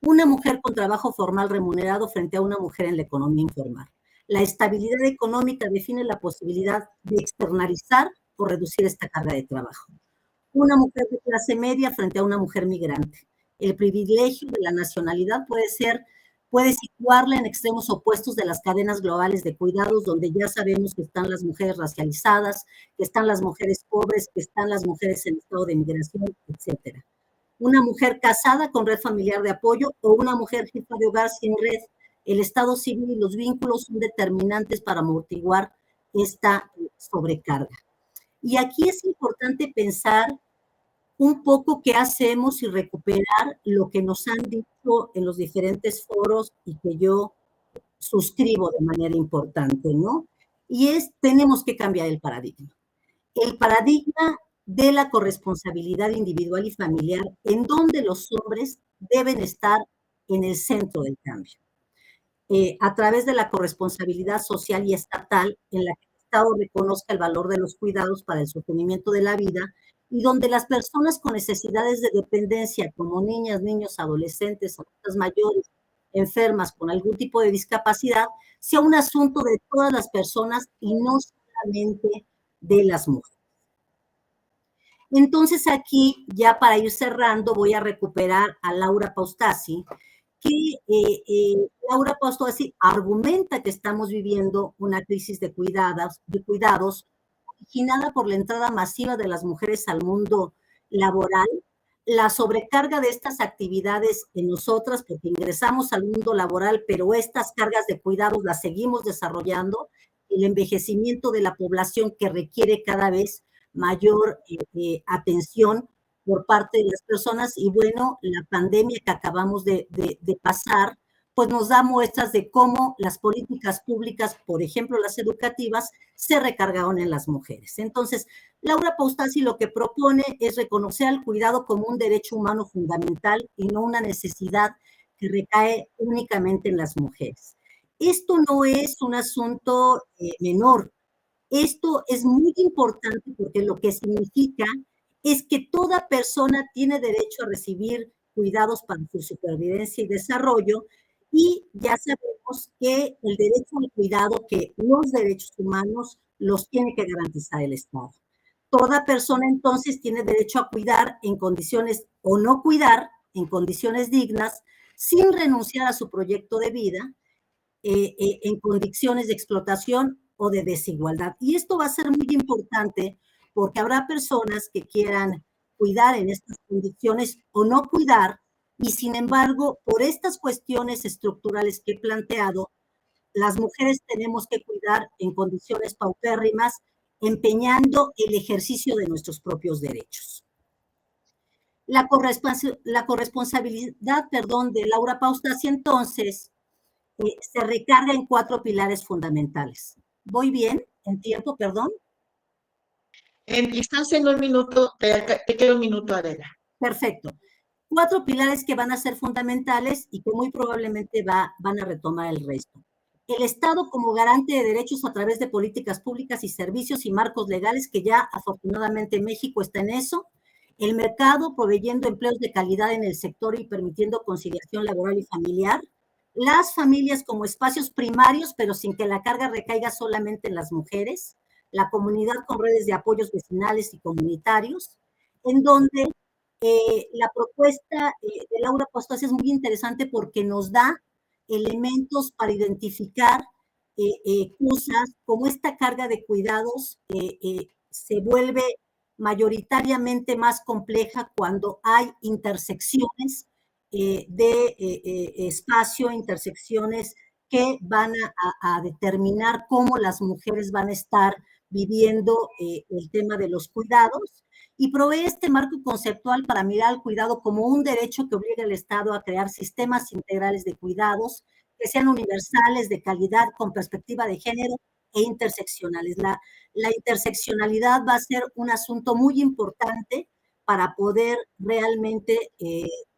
Una mujer con trabajo formal remunerado frente a una mujer en la economía informal. La estabilidad económica define la posibilidad de externalizar o reducir esta carga de trabajo. Una mujer de clase media frente a una mujer migrante. El privilegio de la nacionalidad puede situarla en extremos opuestos de las cadenas globales de cuidados, donde ya sabemos que están las mujeres racializadas, que están las mujeres pobres, que están las mujeres en estado de migración, etc. Una mujer casada con red familiar de apoyo o una mujer jefa de hogar sin red. El estado civil y los vínculos son determinantes para amortiguar esta sobrecarga. Y aquí es importante pensar un poco qué hacemos y recuperar lo que nos han dicho en los diferentes foros y que yo suscribo de manera importante, ¿no? Y tenemos que cambiar el paradigma. El paradigma de la corresponsabilidad individual y familiar, en donde los hombres deben estar en el centro del cambio. A través de la corresponsabilidad social y estatal, en la que el Estado reconozca el valor de los cuidados para el sostenimiento de la vida y donde las personas con necesidades de dependencia, como niñas, niños, adolescentes, adultas mayores, enfermas con algún tipo de discapacidad, sea un asunto de todas las personas y no solamente de las mujeres. Entonces aquí, ya para ir cerrando, voy a recuperar a Laura Pautasi, que Laura Pautasi argumenta que estamos viviendo una crisis de cuidados originada por la entrada masiva de las mujeres al mundo laboral, la sobrecarga de estas actividades en nosotras, porque ingresamos al mundo laboral, pero estas cargas de cuidados las seguimos desarrollando, el envejecimiento de la población que requiere cada vez mayor atención por parte de las personas y bueno, la pandemia que acabamos de pasar, pues nos da muestras de cómo las políticas públicas, por ejemplo, las educativas, se recargaron en las mujeres. Entonces, Laura Pautasi lo que propone es reconocer al cuidado como un derecho humano fundamental y no una necesidad que recae únicamente en las mujeres. Esto no es un asunto menor. Esto es muy importante porque lo que significa es que toda persona tiene derecho a recibir cuidados para su supervivencia y desarrollo, y ya sabemos que el derecho al cuidado, que los derechos humanos los tiene que garantizar el Estado. Toda persona entonces tiene derecho a cuidar en condiciones, o no cuidar en condiciones dignas, sin renunciar a su proyecto de vida, en condiciones de explotación o de desigualdad. Y esto va a ser muy importante porque habrá personas que quieran cuidar en estas condiciones o no cuidar, y sin embargo, por estas cuestiones estructurales que he planteado, las mujeres tenemos que cuidar en condiciones paupérrimas, empeñando el ejercicio de nuestros propios derechos. La corresponsabilidad, de Laura Pautasi, entonces, se recarga en 4 pilares fundamentales. ¿Voy bien en tiempo, perdón? Estás en un minuto, te queda un minuto, Adela. Perfecto. 4 pilares que van a ser fundamentales y que muy probablemente van a retomar el resto. El Estado como garante de derechos a través de políticas públicas y servicios y marcos legales, que ya afortunadamente México está en eso. El mercado proveyendo empleos de calidad en el sector y permitiendo conciliación laboral y familiar. las familias como espacios primarios, pero sin que la carga recaiga solamente en las mujeres, la comunidad con redes de apoyos vecinales y comunitarios, en donde la propuesta de Laura Paustasi es muy interesante porque nos da elementos para identificar cosas como esta carga de cuidados se vuelve mayoritariamente más compleja cuando hay intersecciones de espacio, intersecciones que van a determinar cómo las mujeres van a estar viviendo el tema de los cuidados y provee este marco conceptual para mirar al cuidado como un derecho que obliga al Estado a crear sistemas integrales de cuidados que sean universales, de calidad, con perspectiva de género e interseccionales. La interseccionalidad va a ser un asunto muy importante para poder realmente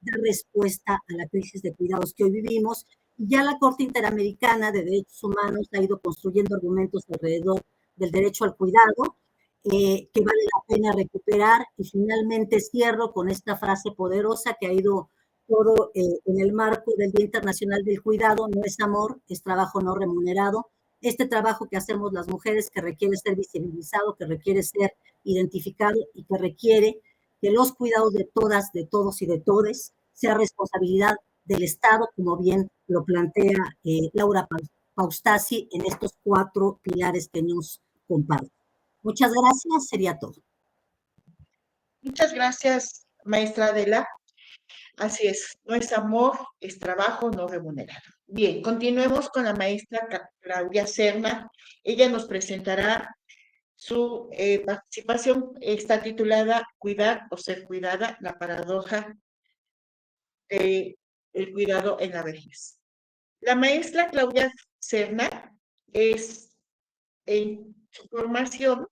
dar respuesta a la crisis de cuidados que hoy vivimos. Ya la Corte Interamericana de Derechos Humanos ha ido construyendo argumentos alrededor del derecho al cuidado, que vale la pena recuperar. Y finalmente cierro con esta frase poderosa que ha ido todo en el marco del Día Internacional del Cuidado: no es amor, es trabajo no remunerado. Este trabajo que hacemos las mujeres, que requiere ser visibilizado, que requiere ser identificado y que requiere que los cuidados de todas, de todos y de todes sea responsabilidad del Estado, como bien lo plantea Laura Paustasi en estos 4 pilares que nos comparte. Muchas gracias, sería todo. Muchas gracias, maestra Adela. Así es, no es amor, es trabajo no remunerado. Bien, continuemos con la maestra Claudia Serna. Ella nos presentará su participación, está titulada Cuidar o ser cuidada, la paradoja del cuidado en la vejez. La maestra Claudia Serna es, en su formación,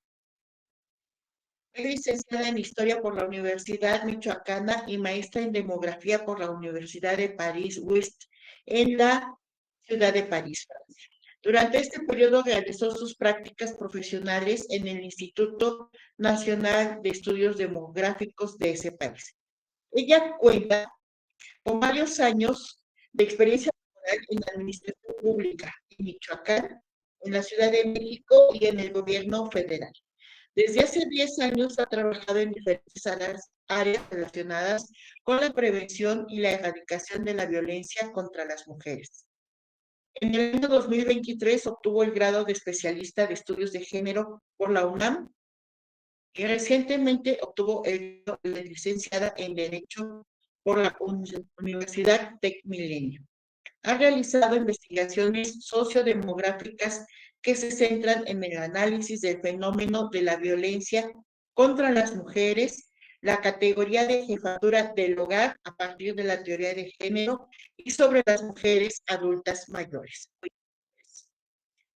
licenciada en Historia por la Universidad Michoacana y maestra en Demografía por la Universidad de París-Ouest en la ciudad de París, Francia. Durante este periodo realizó sus prácticas profesionales en el Instituto Nacional de Estudios Demográficos de ese país. Ella cuenta con varios años de experiencia laboral en la administración pública en Michoacán, en la Ciudad de México y en el gobierno federal. Desde hace 10 años ha trabajado en diferentes áreas relacionadas con la prevención y la erradicación de la violencia contra las mujeres. En el año 2023 obtuvo el grado de especialista de estudios de género por la UNAM y recientemente obtuvo el grado de licenciada en Derecho por la Universidad Tec Milenio. Ha realizado investigaciones sociodemográficas que se centran en el análisis del fenómeno de la violencia contra las mujeres, la categoría de jefatura del hogar a partir de la teoría de género y sobre las mujeres adultas mayores.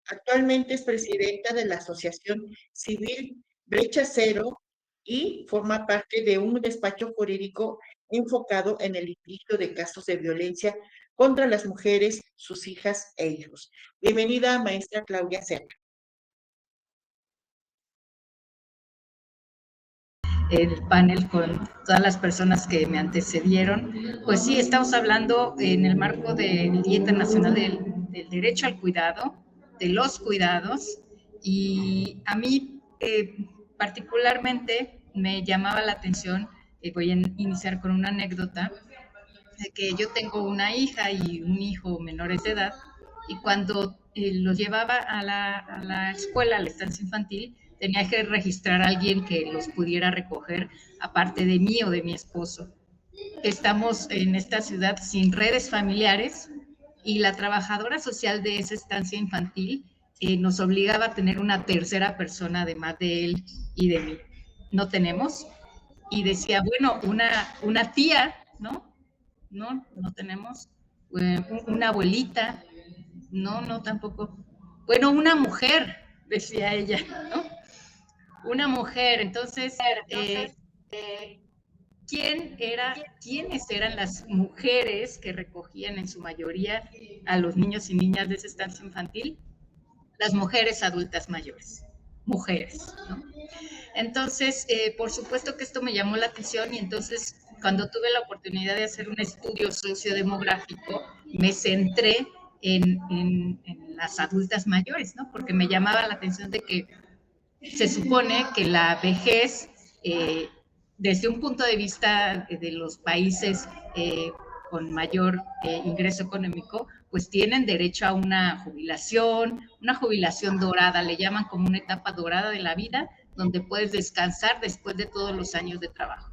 Actualmente es presidenta de la Asociación Civil Brecha Cero y forma parte de un despacho jurídico enfocado en el litigio de casos de violencia contra las mujeres, sus hijas e hijos. Bienvenida, maestra Claudia Serna. El panel con todas las personas que me antecedieron. Pues sí, estamos hablando en el marco del Día Internacional del Derecho al Cuidado, de los cuidados, y a mí particularmente me llamaba la atención, voy a iniciar con una anécdota, de que yo tengo una hija y un hijo menores de edad, y cuando los llevaba a la escuela, a la estancia infantil, tenía que registrar a alguien que los pudiera recoger, aparte de mí o de mi esposo. Estamos en esta ciudad sin redes familiares y la trabajadora social de esa estancia infantil nos obligaba a tener una tercera persona además de él y de mí. No tenemos. Y decía, bueno, una tía, ¿no? No tenemos. Una abuelita, no tampoco. Bueno, una mujer, decía ella, ¿no? Una mujer. Entonces, ¿quiénes eran las mujeres que recogían en su mayoría a los niños y niñas de esa estancia infantil? Las mujeres adultas mayores, mujeres, ¿no? Entonces, por supuesto que esto me llamó la atención y entonces cuando tuve la oportunidad de hacer un estudio sociodemográfico, me centré en las adultas mayores, ¿no? Porque me llamaba la atención de que se supone que la vejez, desde un punto de vista de los países con mayor ingreso económico, pues tienen derecho a una jubilación dorada, le llaman como una etapa dorada de la vida, donde puedes descansar después de todos los años de trabajo.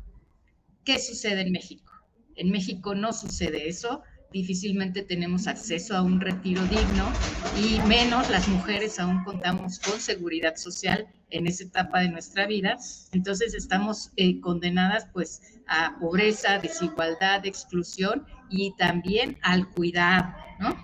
¿Qué sucede en México? En México no sucede eso, difícilmente tenemos acceso a un retiro digno y menos las mujeres aún contamos con seguridad social en esa etapa de nuestra vida. Entonces estamos condenadas pues a pobreza, desigualdad, exclusión y también al cuidado, ¿no?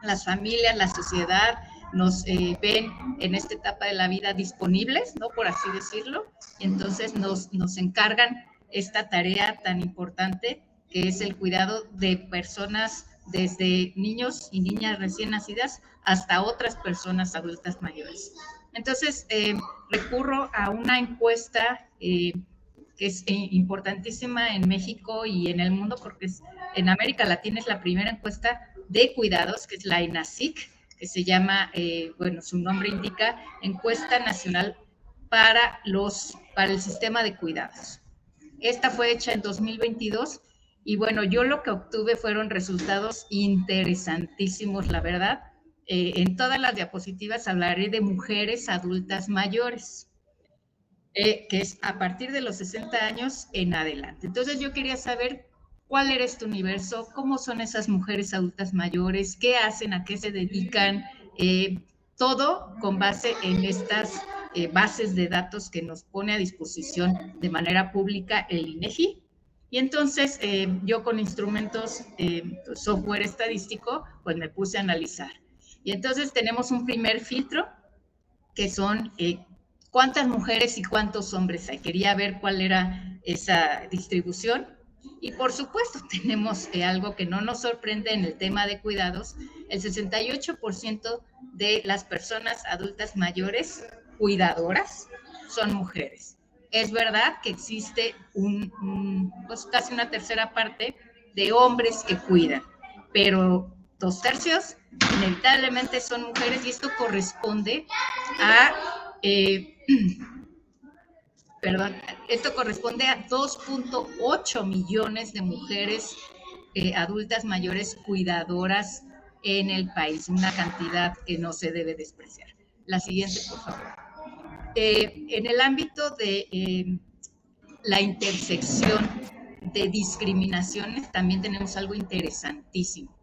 Las familias, la sociedad nos ven en esta etapa de la vida disponibles, ¿no? Por así decirlo. Entonces nos encargan esta tarea tan importante que es el cuidado de personas desde niños y niñas recién nacidas hasta otras personas adultas mayores. Entonces, recurro a una encuesta que es importantísima en México y en el mundo, porque en América Latina es la primera encuesta de cuidados, que es la ENACIC, que se llama, bueno, su nombre indica, Encuesta Nacional para el Sistema de Cuidados. Esta fue hecha en 2022 y bueno, yo lo que obtuve fueron resultados interesantísimos, la verdad. En todas las diapositivas hablaré de mujeres adultas mayores, que es a partir de los 60 años en adelante. Entonces yo quería saber cuál era este universo, cómo son esas mujeres adultas mayores, qué hacen, a qué se dedican, todo con base en estas bases de datos que nos pone a disposición de manera pública el INEGI. Y entonces yo con instrumentos, software estadístico, pues me puse a analizar. Y entonces tenemos un primer filtro, que son cuántas mujeres y cuántos hombres hay. Quería ver cuál era esa distribución. Y por supuesto tenemos algo que no nos sorprende en el tema de cuidados, el 68% de las personas adultas mayores cuidadoras son mujeres. Es verdad que existe pues casi una tercera parte de hombres que cuidan, pero 2/3 inevitablemente son mujeres y esto corresponde a, esto corresponde a 2.8 millones de mujeres adultas mayores cuidadoras en el país, una cantidad que no se debe despreciar. La siguiente, por favor. En el ámbito de la intersección de discriminaciones, también tenemos algo interesantísimo.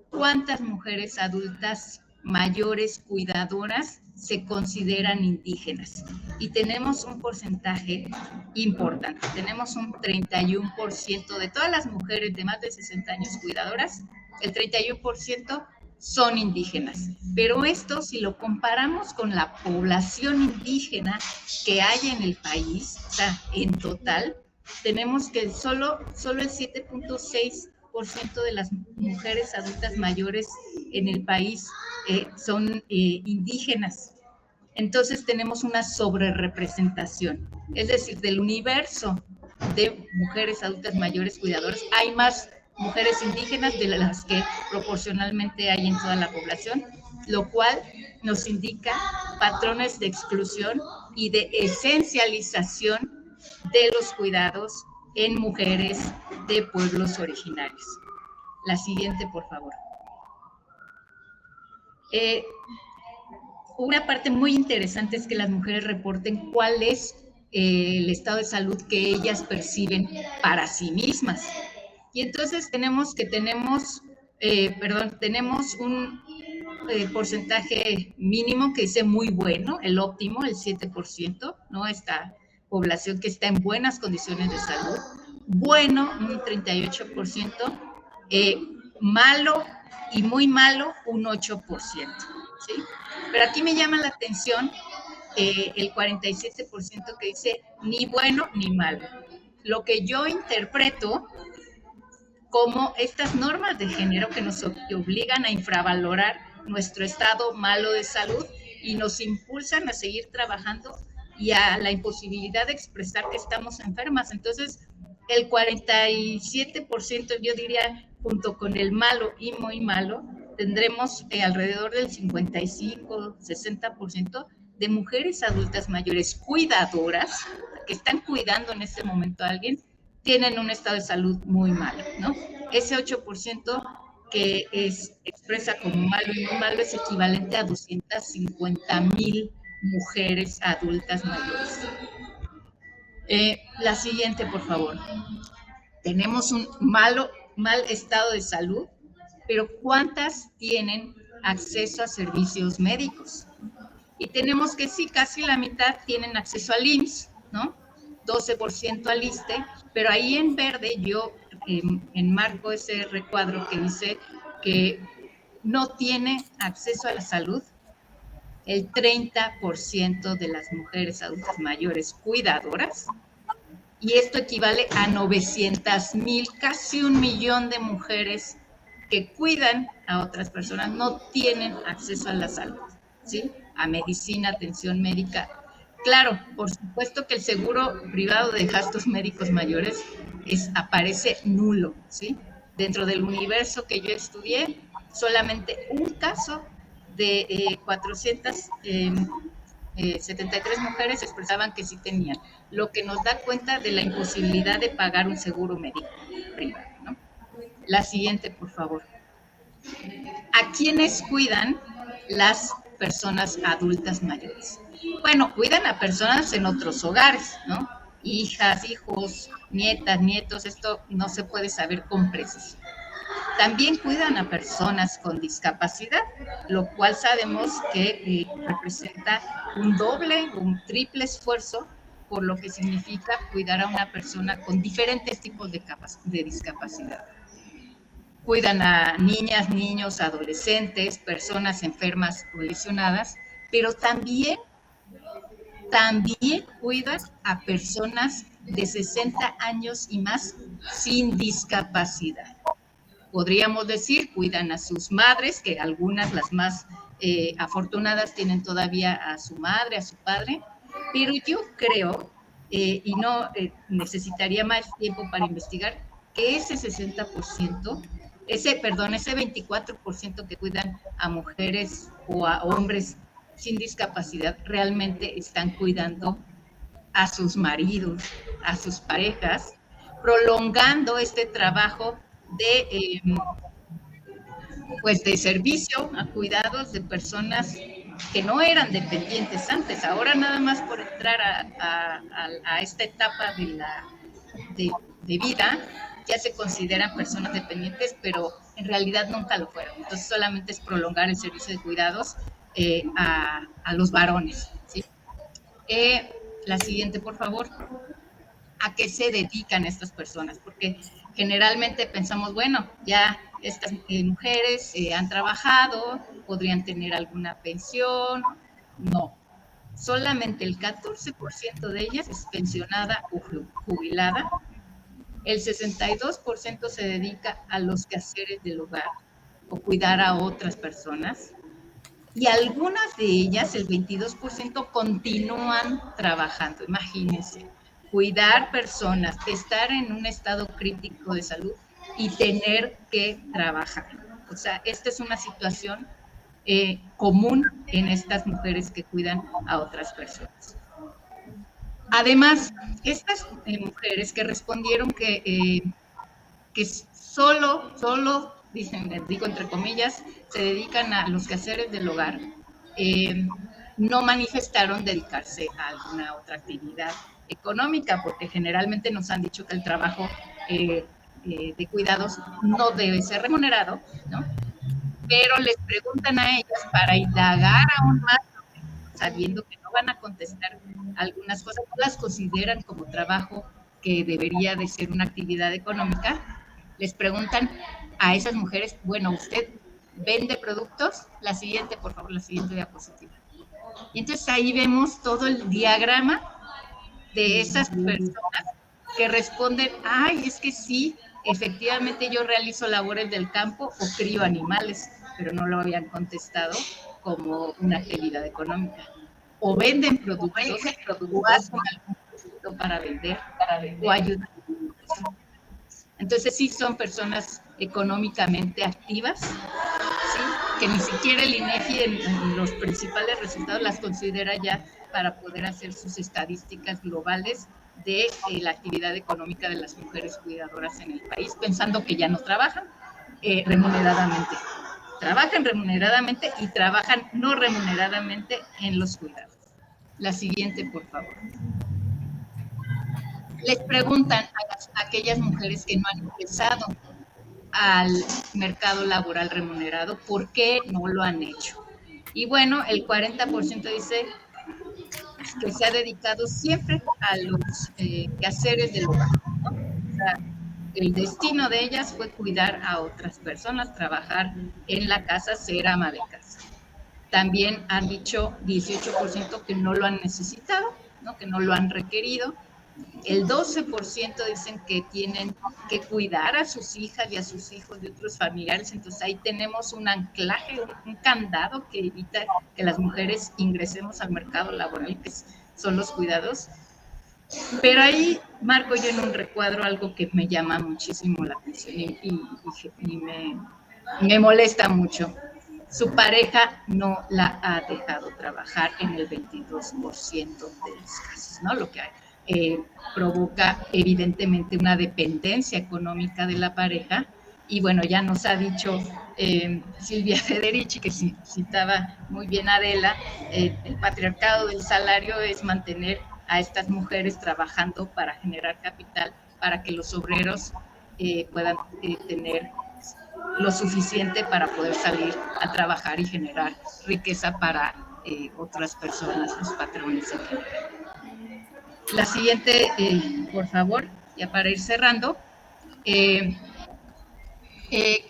¿Cuántas mujeres adultas mayores cuidadoras se consideran indígenas? Y tenemos un porcentaje importante. Tenemos un 31% de todas las mujeres de más de 60 años cuidadoras, el 31% son indígenas, pero esto si lo comparamos con la población indígena que hay en el país, o sea, en total, tenemos que solo el 7.6% de las mujeres adultas mayores en el país son indígenas. Entonces tenemos una sobrerepresentación, es decir, del universo de mujeres adultas mayores cuidadoras, hay más mujeres indígenas de las que proporcionalmente hay en toda la población, lo cual nos indica patrones de exclusión y de esencialización de los cuidados en mujeres de pueblos originarios. La siguiente, por favor. Una parte muy interesante es que las mujeres reporten cuál es el estado de salud que ellas perciben para sí mismas. Y entonces tenemos un porcentaje mínimo que dice muy bueno, el óptimo, el 7%, ¿no? Esta población que está en buenas condiciones de salud. Bueno, un 38%, malo y muy malo, un 8%, ¿sí? Pero aquí me llama la atención el 47% que dice ni bueno ni malo. Lo que yo interpreto como estas normas de género que nos obligan a infravalorar nuestro estado malo de salud y nos impulsan a seguir trabajando y a la imposibilidad de expresar que estamos enfermas. Entonces, el 47%, yo diría, junto con el malo y muy malo, tendremos alrededor del 55-60% de mujeres adultas mayores cuidadoras, que están cuidando en este momento a alguien, tienen un estado de salud muy malo, ¿no? Ese 8% que expresa como malo y muy malo es equivalente a 250,000 mujeres adultas mayores. La siguiente, por favor. Tenemos un mal estado de salud, pero ¿cuántas tienen acceso a servicios médicos? Y tenemos que sí, casi la mitad tienen acceso al IMSS, ¿no? 12% al ISSSTE, pero ahí en verde yo enmarco ese recuadro que dice que no tiene acceso a la salud el 30% de las mujeres adultas mayores cuidadoras, y esto equivale a 900,000, casi 1,000,000 de mujeres que cuidan a otras personas, no tienen acceso a la salud, ¿sí? A medicina, atención médica. Claro, por supuesto que el seguro privado de gastos médicos mayores aparece nulo, ¿sí? Dentro del universo que yo estudié, solamente un caso de 473 mujeres expresaban que sí tenían, lo que nos da cuenta de la imposibilidad de pagar un seguro médico privado, ¿no? La siguiente, por favor. ¿A quiénes cuidan las personas adultas mayores? Bueno, cuidan a personas en otros hogares, ¿no? Hijas, hijos, nietas, nietos, esto no se puede saber con precisión. También cuidan a personas con discapacidad, lo cual sabemos que representa un doble o un triple esfuerzo, por lo que significa cuidar a una persona con diferentes tipos de discapacidad. Cuidan a niñas, niños, adolescentes, personas enfermas o lesionadas, pero también cuidan a personas de 60 años y más sin discapacidad. Podríamos decir, cuidan a sus madres, que algunas, las más afortunadas, tienen todavía a su madre, a su padre, pero yo creo, y no necesitaría más tiempo para investigar, que ese 60%, ese 24% que cuidan a mujeres o a hombres sin discapacidad, realmente están cuidando a sus maridos, a sus parejas, prolongando este trabajo de servicio a cuidados de personas que no eran dependientes antes. Ahora nada más por entrar a esta etapa de vida ya se consideran personas dependientes, pero en realidad nunca lo fueron. Entonces solamente es prolongar el servicio de cuidados a los varones, ¿sí? La siguiente, por favor. ¿A qué se dedican estas personas? Porque generalmente pensamos, bueno, ya estas mujeres han trabajado, podrían tener alguna pensión. No, solamente el 14% de ellas es pensionada o jubilada. El 62% se dedica a los quehaceres del hogar o cuidar a otras personas. Y algunas de ellas, el 22%, continúan trabajando. Imagínense, cuidar personas, estar en un estado crítico de salud y tener que trabajar. O sea, esta es una situación común en estas mujeres que cuidan a otras personas. Además, estas mujeres que respondieron que solo, digo entre comillas, se dedican a los quehaceres del hogar, no manifestaron dedicarse a alguna otra actividad económica, porque generalmente nos han dicho que el trabajo de cuidados no debe ser remunerado, ¿no? Pero les preguntan a ellas para indagar aún más, sabiendo que no van a contestar algunas cosas, no las consideran como trabajo que debería de ser una actividad económica. Les preguntan a esas mujeres, bueno, ¿usted vende productos? La siguiente, por favor, la siguiente diapositiva. Y entonces ahí vemos todo el diagrama de esas personas que responden, ay, es que sí, efectivamente yo realizo labores del campo o crío animales, pero no lo habían contestado como una actividad económica. O venden productos o hacen algún producto para vender o ayudan. Entonces sí son personas económicamente activas, ¿sí? Que ni siquiera el INEGI en los principales resultados las considera ya para poder hacer sus estadísticas globales de la actividad económica de las mujeres cuidadoras en el país, pensando que ya no trabajan remuneradamente. Trabajan remuneradamente y trabajan no remuneradamente en los cuidados. La siguiente, por favor. Les preguntan a aquellas mujeres que no han ingresado al mercado laboral remunerado por qué no lo han hecho. Y bueno, el 40% dice que se ha dedicado siempre a los quehaceres del hogar, ¿no? O sea, el destino de ellas fue cuidar a otras personas, trabajar en la casa, ser ama de casa. También han dicho 18% que no lo han necesitado, ¿no? Que no lo han requerido. El 12% dicen que tienen que cuidar a sus hijas y a sus hijos de otros familiares. Entonces ahí tenemos un anclaje, un candado que evita que las mujeres ingresemos al mercado laboral, que son los cuidados. Pero ahí marco yo en un recuadro algo que me llama muchísimo la atención y me molesta mucho. Su pareja no la ha dejado trabajar en el 22% de los casos, ¿no? Lo que provoca evidentemente una dependencia económica de la pareja. Y bueno, ya nos ha dicho Silvia Federici, que citaba muy bien Adela, el patriarcado del salario es mantener a estas mujeres trabajando para generar capital, para que los obreros puedan tener lo suficiente para poder salir a trabajar y generar riqueza para otras personas, los patrones en general. La siguiente, por favor, ya para ir cerrando.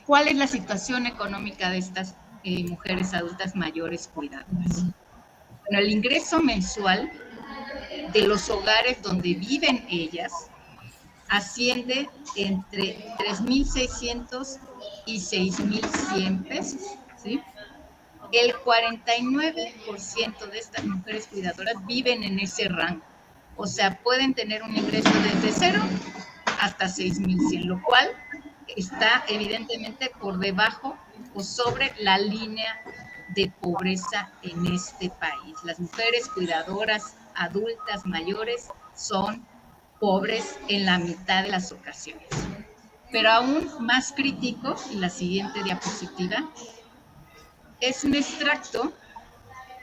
¿Cuál es la situación económica de estas mujeres adultas mayores cuidadoras? Bueno, el ingreso mensual de los hogares donde viven ellas asciende entre 3,600 y 6,100 pesos, ¿sí? El 49% de estas mujeres cuidadoras viven en ese rango. O sea, pueden tener un ingreso desde 0 hasta 6,100, lo cual está evidentemente por debajo o sobre la línea de pobreza en este país. Las mujeres cuidadoras adultas mayores son pobres en la mitad de las ocasiones. Pero aún más crítico, y la siguiente diapositiva, es un extracto,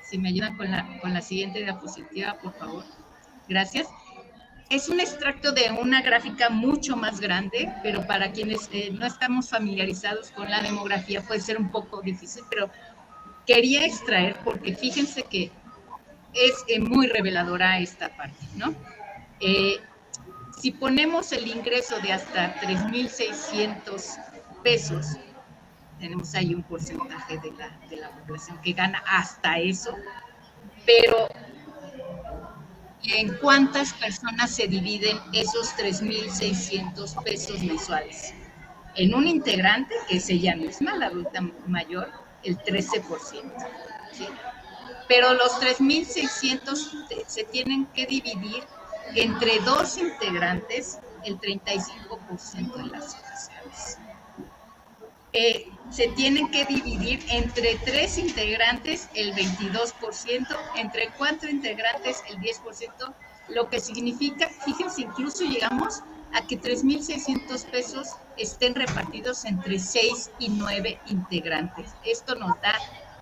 si me ayudan con la siguiente diapositiva, por favor. Gracias. Es un extracto de una gráfica mucho más grande, pero para quienes no estamos familiarizados con la demografía puede ser un poco difícil, pero quería extraer porque fíjense que es muy reveladora esta parte, ¿no? Si ponemos el ingreso de hasta 3,600 pesos, tenemos ahí un porcentaje de la población que gana hasta eso, pero ¿en cuántas personas se dividen esos 3,600 pesos mensuales? En un integrante, que es ella misma, la adulta mayor, el 13%. ¿Sí? Pero los 3,600 se tienen que dividir entre dos integrantes, el 35% de las ocasiones. Se tienen que dividir entre 3 integrantes el 22%, entre 4 integrantes el 10%, lo que significa, fíjense, incluso llegamos a que 3,600 pesos estén repartidos entre 6 y 9 integrantes. Esto nos da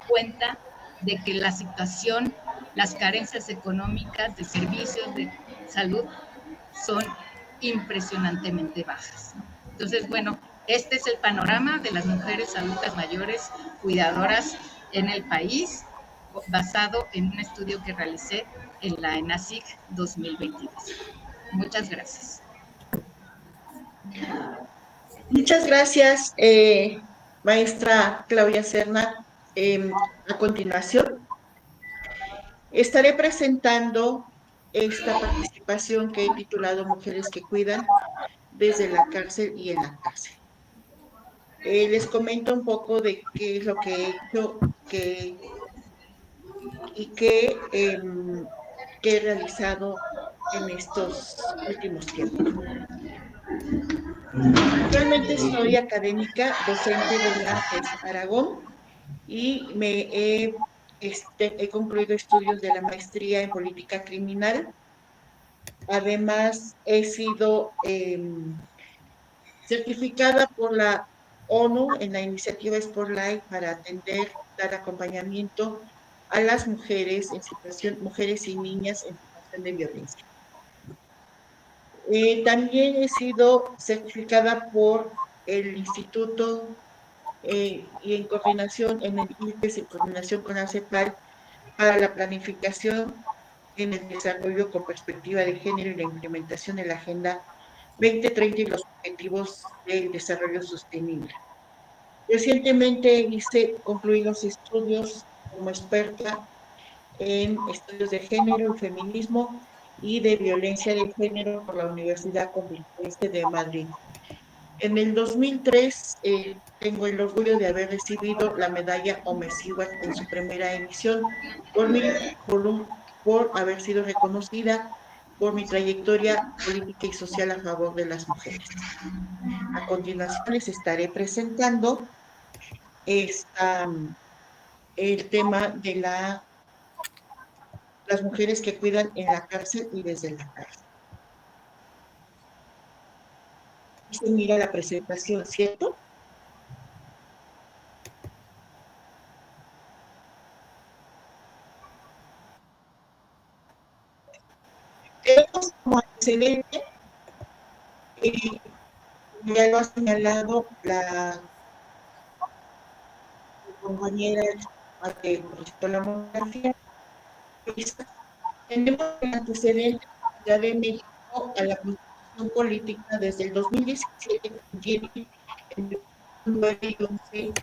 cuenta de que la situación, las carencias económicas de servicios de salud son impresionantemente bajas. Entonces, bueno, este es el panorama de las mujeres adultas mayores cuidadoras en el país, basado en un estudio que realicé en la ENASIC 2022. Muchas gracias. Muchas gracias, maestra Claudia Serna. A continuación, estaré presentando esta participación que he titulado Mujeres que cuidan desde la cárcel y en la cárcel. Les comento un poco de qué es lo que he hecho y qué he realizado en estos últimos tiempos. Actualmente soy académica, docente de la FES Aragón y he concluido estudios de la maestría en política criminal. Además, he sido certificada por la ONU en la iniciativa Sport Life para dar acompañamiento a las mujeres mujeres y niñas en situación de violencia. También he sido certificada por el Instituto y en coordinación, en el IPES, en coordinación con ACEPAL, para la planificación en el desarrollo con perspectiva de género y la implementación de la Agenda 2030 y los objetivos del desarrollo sostenible. Recientemente concluí los estudios como experta en estudios de género y feminismo y de violencia de género por la Universidad Complutense de Madrid. En el 2003 tengo el orgullo de haber recibido la medalla Omesiwa en su primera emisión por haber sido reconocida por mi trayectoria política y social a favor de las mujeres. A continuación les estaré presentando el tema de las mujeres que cuidan en la cárcel y desde la cárcel. Se mira la presentación, ¿cierto? Tenemos como antecedente, ya lo ha señalado la compañera de la monografía, tenemos el antecedente de la Ciudad de México a la Constitución Política desde el 2017, en el 9 y 11,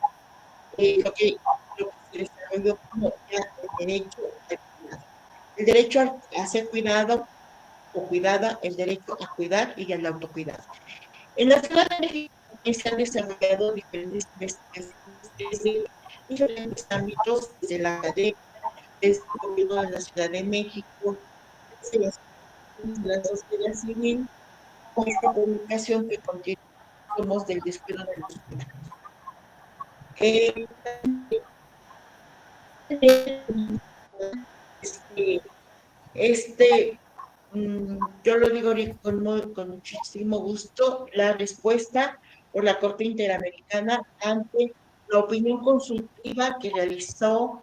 lo que se desarrolló como ya el derecho al cuidado. El derecho a ser cuidado o cuidada, el derecho a cuidar y al autocuidado. En la Ciudad de México se han desarrollado diferentes ámbitos, desde la academia, desde el gobierno de la Ciudad de México, desde la sociedad civil, con esta publicación que contiene Somos del descuido de los cuidados. Yo lo digo con muchísimo gusto, la respuesta por la Corte Interamericana ante la opinión consultiva que realizó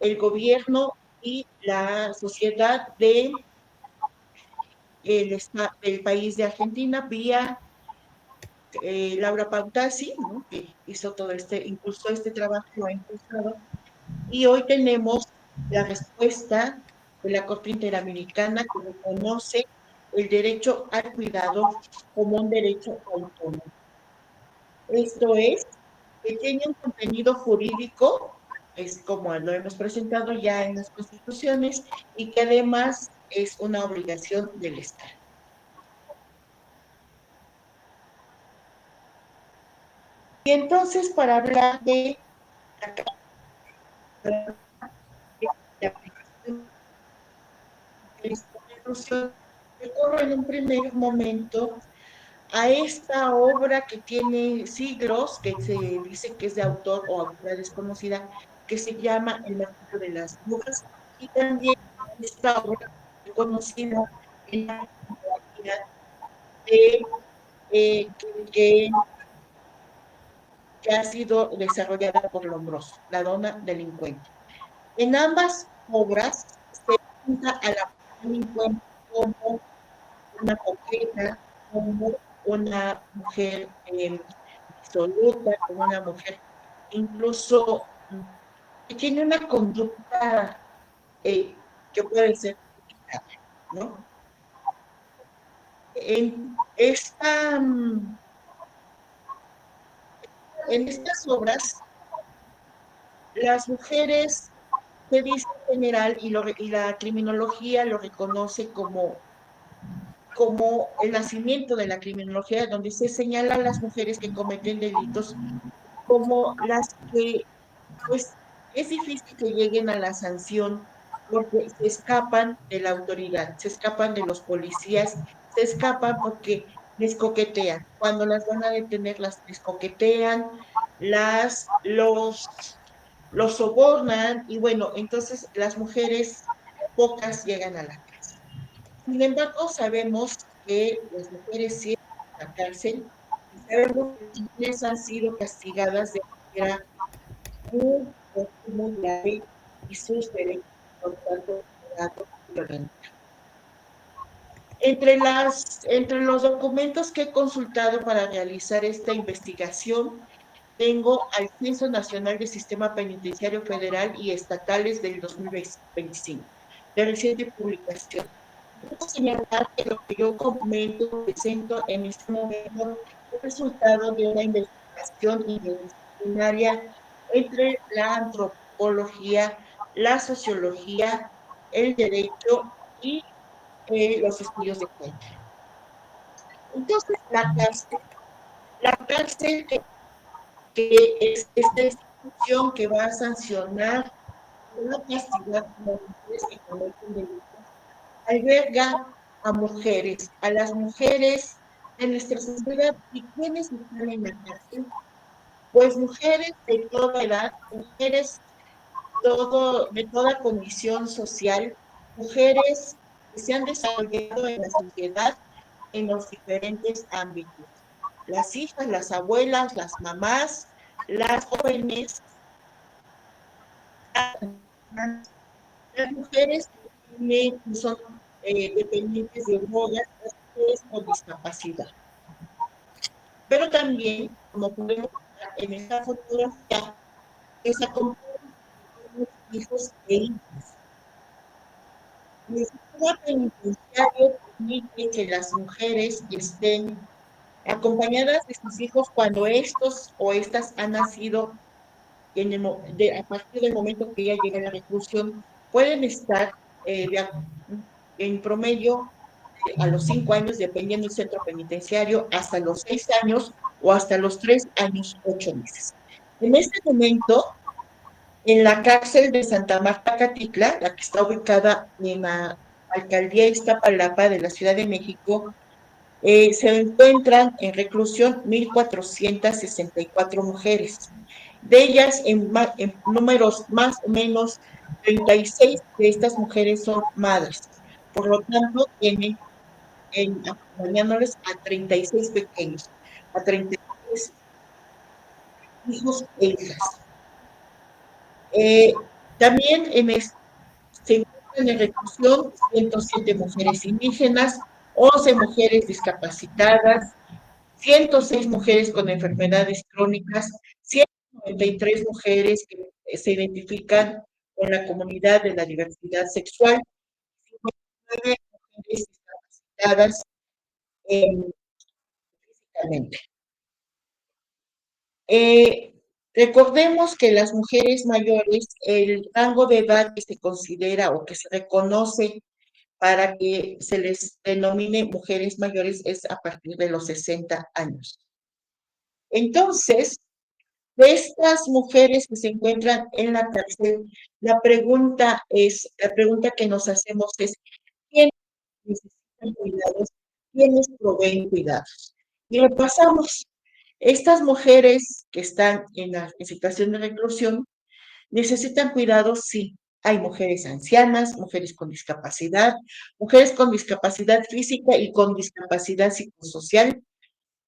el gobierno y la sociedad del país de Argentina vía Laura Pautasi, ¿no?, que impulsó este trabajo, lo ha impulsado, y hoy tenemos la respuesta de la Corte Interamericana que reconoce el derecho al cuidado como un derecho autónomo. Esto es, que tiene un contenido jurídico, es como lo hemos presentado ya en las constituciones, y que además es una obligación del Estado. Y entonces, para hablar de la aplicación de esta Constitución, recurro en un primer momento a esta obra que tiene siglos, que se dice que es de autor o autora desconocida, que se llama El martillo de las brujas, y también esta obra conocida en la comunidad que ha sido desarrollada por Lombroso, La dona delincuente. En ambas obras se pinta a la delincuente como una coqueta, como una mujer disoluta, como una mujer incluso que tiene una conducta que puede ser criticable, ¿no? En estas obras, las mujeres, se dice en general, y la criminología lo reconoce como el nacimiento de la criminología, donde se señala a las mujeres que cometen delitos como las que, pues, es difícil que lleguen a la sanción porque se escapan de la autoridad, se escapan de los policías, se escapan porque les coquetean. Cuando las van a detener, les coquetean, los sobornan y bueno, entonces las mujeres pocas llegan a la cárcel. Sin embargo, sabemos que las mujeres sí están en la cárcel y sabemos que quienes han sido castigadas de manera muy grave y sus derechos, por tanto, violentos. Entre los documentos que he consultado para realizar esta investigación, tengo al Censo Nacional del Sistema Penitenciario Federal y Estatales del 2025, de reciente publicación. Quiero señalar que lo que yo comento, presento en este momento, es resultado de una investigación interdisciplinaria entre la antropología, la sociología, el derecho y los estudios de género. Entonces, la cárcel que es esta institución que va a sancionar una castigar a las mujeres que cometen delitos, alberga a las mujeres de nuestra sociedad. ¿Y quiénes están en la cárcel? Pues mujeres de toda edad, mujeres de toda condición social, mujeres que se han desarrollado en la sociedad en los diferentes ámbitos. Las hijas, las abuelas, las mamás, las jóvenes, las mujeres que son dependientes de drogas, las mujeres con discapacidad. Pero también, como podemos ver en esta fotografía, es acompañada de hijos e hijas. El sistema penitenciario permite que las mujeres estén acompañadas de sus hijos cuando estos o estas han nacido a partir del momento que ella llega a la reclusión, pueden estar en promedio a los 5 años, dependiendo del centro penitenciario, hasta los 6 años o hasta los 3 años, 8 meses. En este momento, en la cárcel de Santa Marta Catitla, la que está ubicada en la alcaldía Iztapalapa de la Ciudad de México, se encuentran en reclusión 1,464 mujeres. De ellas, en números más o menos, 36 de estas mujeres son madres. Por lo tanto, tienen acompañándoles a 36 pequeños, a 36 hijos e hijas. También se encuentran en reclusión 107 mujeres indígenas, 11 mujeres discapacitadas, 106 mujeres con enfermedades crónicas, 193 mujeres que se identifican con la comunidad de la diversidad sexual, 59 mujeres discapacitadas físicamente. Recordemos que las mujeres mayores, el rango de edad que se considera o que se reconoce para que se les denomine mujeres mayores es a partir de los 60 años. Entonces, de estas mujeres que se encuentran en la cárcel, la pregunta que nos hacemos es, ¿quiénes necesitan cuidados? ¿Quiénes proveen cuidados? Y repasamos. Estas mujeres que están en situación de reclusión necesitan cuidados, sí. Hay mujeres ancianas, mujeres con discapacidad física y con discapacidad psicosocial,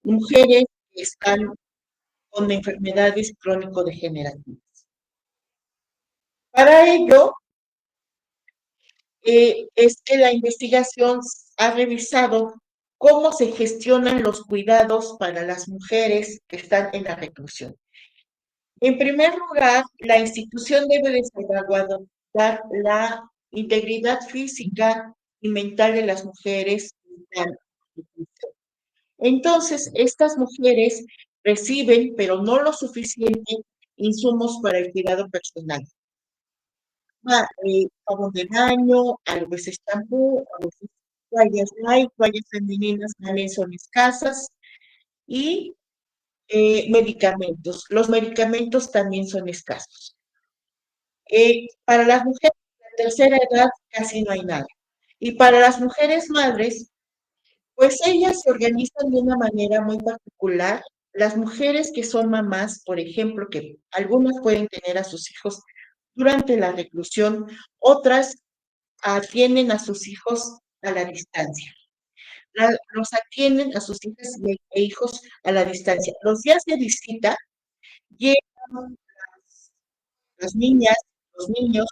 mujeres que están con enfermedades crónico-degenerativas. Para ello, es que la investigación ha revisado cómo se gestionan los cuidados para las mujeres que están en la reclusión. En primer lugar, la institución debe de salvaguardar la integridad física y mental de las mujeres que están en la reclusión. Entonces, estas mujeres reciben, pero no lo suficiente, insumos para el cuidado personal. Jabón de baño, a veces champú, a veces toallas light, toallas femeninas también son escasas y medicamentos. Los medicamentos también son escasos. Para las mujeres de la tercera edad casi no hay nada. Y para las mujeres madres, Pues ellas se organizan de una manera muy particular. Las mujeres que son mamás, por ejemplo, que algunas pueden tener a sus hijos durante la reclusión, otras atienden a sus hijos a la distancia. Los atienden a sus hijas e hijos a la distancia. Los días de visita llegan las niñas, los niños,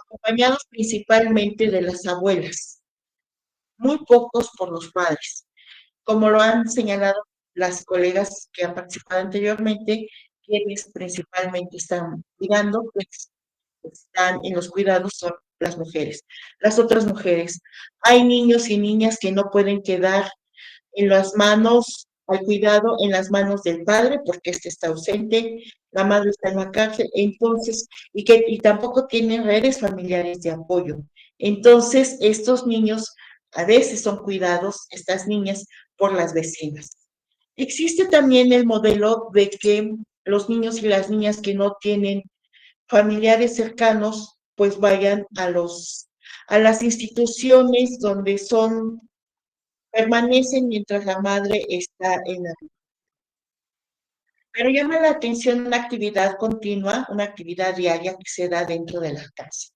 acompañados principalmente de las abuelas, muy pocos por los padres. Como lo han señalado las colegas que han participado anteriormente, quienes principalmente están cuidando, pues están en los cuidados son las mujeres. Las otras mujeres, hay niños y niñas que no pueden quedar en las manos, al cuidado en las manos del padre, porque éste está ausente, la madre está en la cárcel, entonces, y tampoco tienen redes familiares de apoyo. Entonces, estos niños a veces son cuidados, estas niñas, por las vecinas. Existe también el modelo de que los niños y las niñas que no tienen familiares cercanos, pues vayan a las instituciones donde permanecen mientras la madre está en la... Pero llama la atención una actividad continua, una actividad diaria que se da dentro de la casa.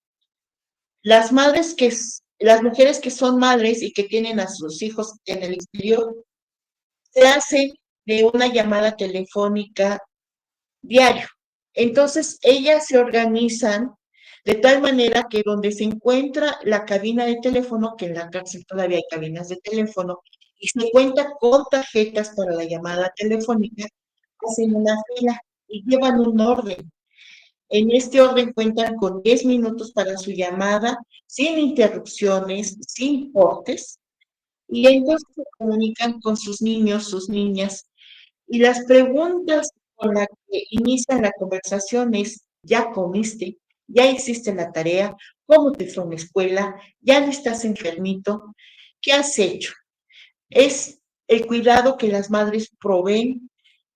Las mujeres que son madres y que tienen a sus hijos en el exterior, se hace de una llamada telefónica diario. Entonces, ellas se organizan de tal manera que donde se encuentra la cabina de teléfono, que en la cárcel todavía hay cabinas de teléfono, y se cuenta con tarjetas para la llamada telefónica, hacen una fila y llevan un orden. En este orden cuentan con 10 minutos para su llamada, sin interrupciones, sin cortes, y entonces se comunican con sus niños, sus niñas, y las preguntas con las que inician la conversación es, ¿ya comiste? ¿Ya hiciste la tarea? ¿Cómo te fue en la escuela? ¿Ya no estás enfermito? ¿Qué has hecho? Es el cuidado que las madres proveen,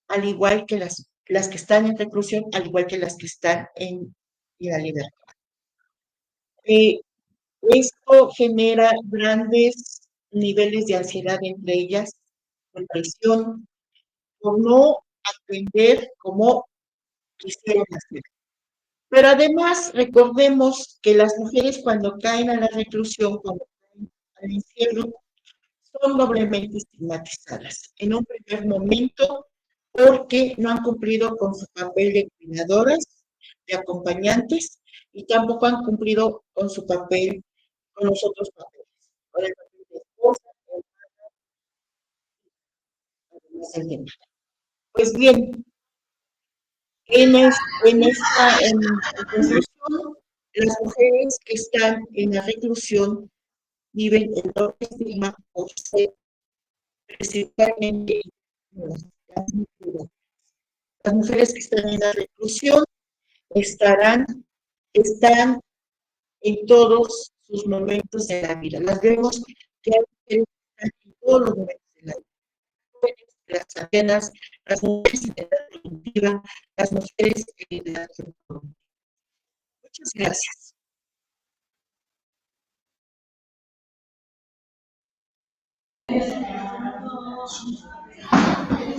al igual que las que están en reclusión, al igual que las que están en la libertad. Esto genera grandes niveles de ansiedad entre ellas, depresión, por no aprender como quisieran hacer. Pero además, recordemos que las mujeres cuando caen a la reclusión, cuando caen al encierro, son doblemente estigmatizadas. En un primer momento, porque no han cumplido con su papel de cuidadoras, de acompañantes, y tampoco han cumplido con su papel, con los otros papeles, con el papel de esposa, además el de madre. Pues bien, en conclusión, las mujeres que están en la reclusión viven el doble estigma por ser principalmente las mujeres que están en la reclusión están en todos sus momentos de la vida. Las vemos que hay mujeres que están en todos los momentos de la vida. Las ancianas, las mujeres en edad productiva, las mujeres en edad reproductiva. Muchas gracias.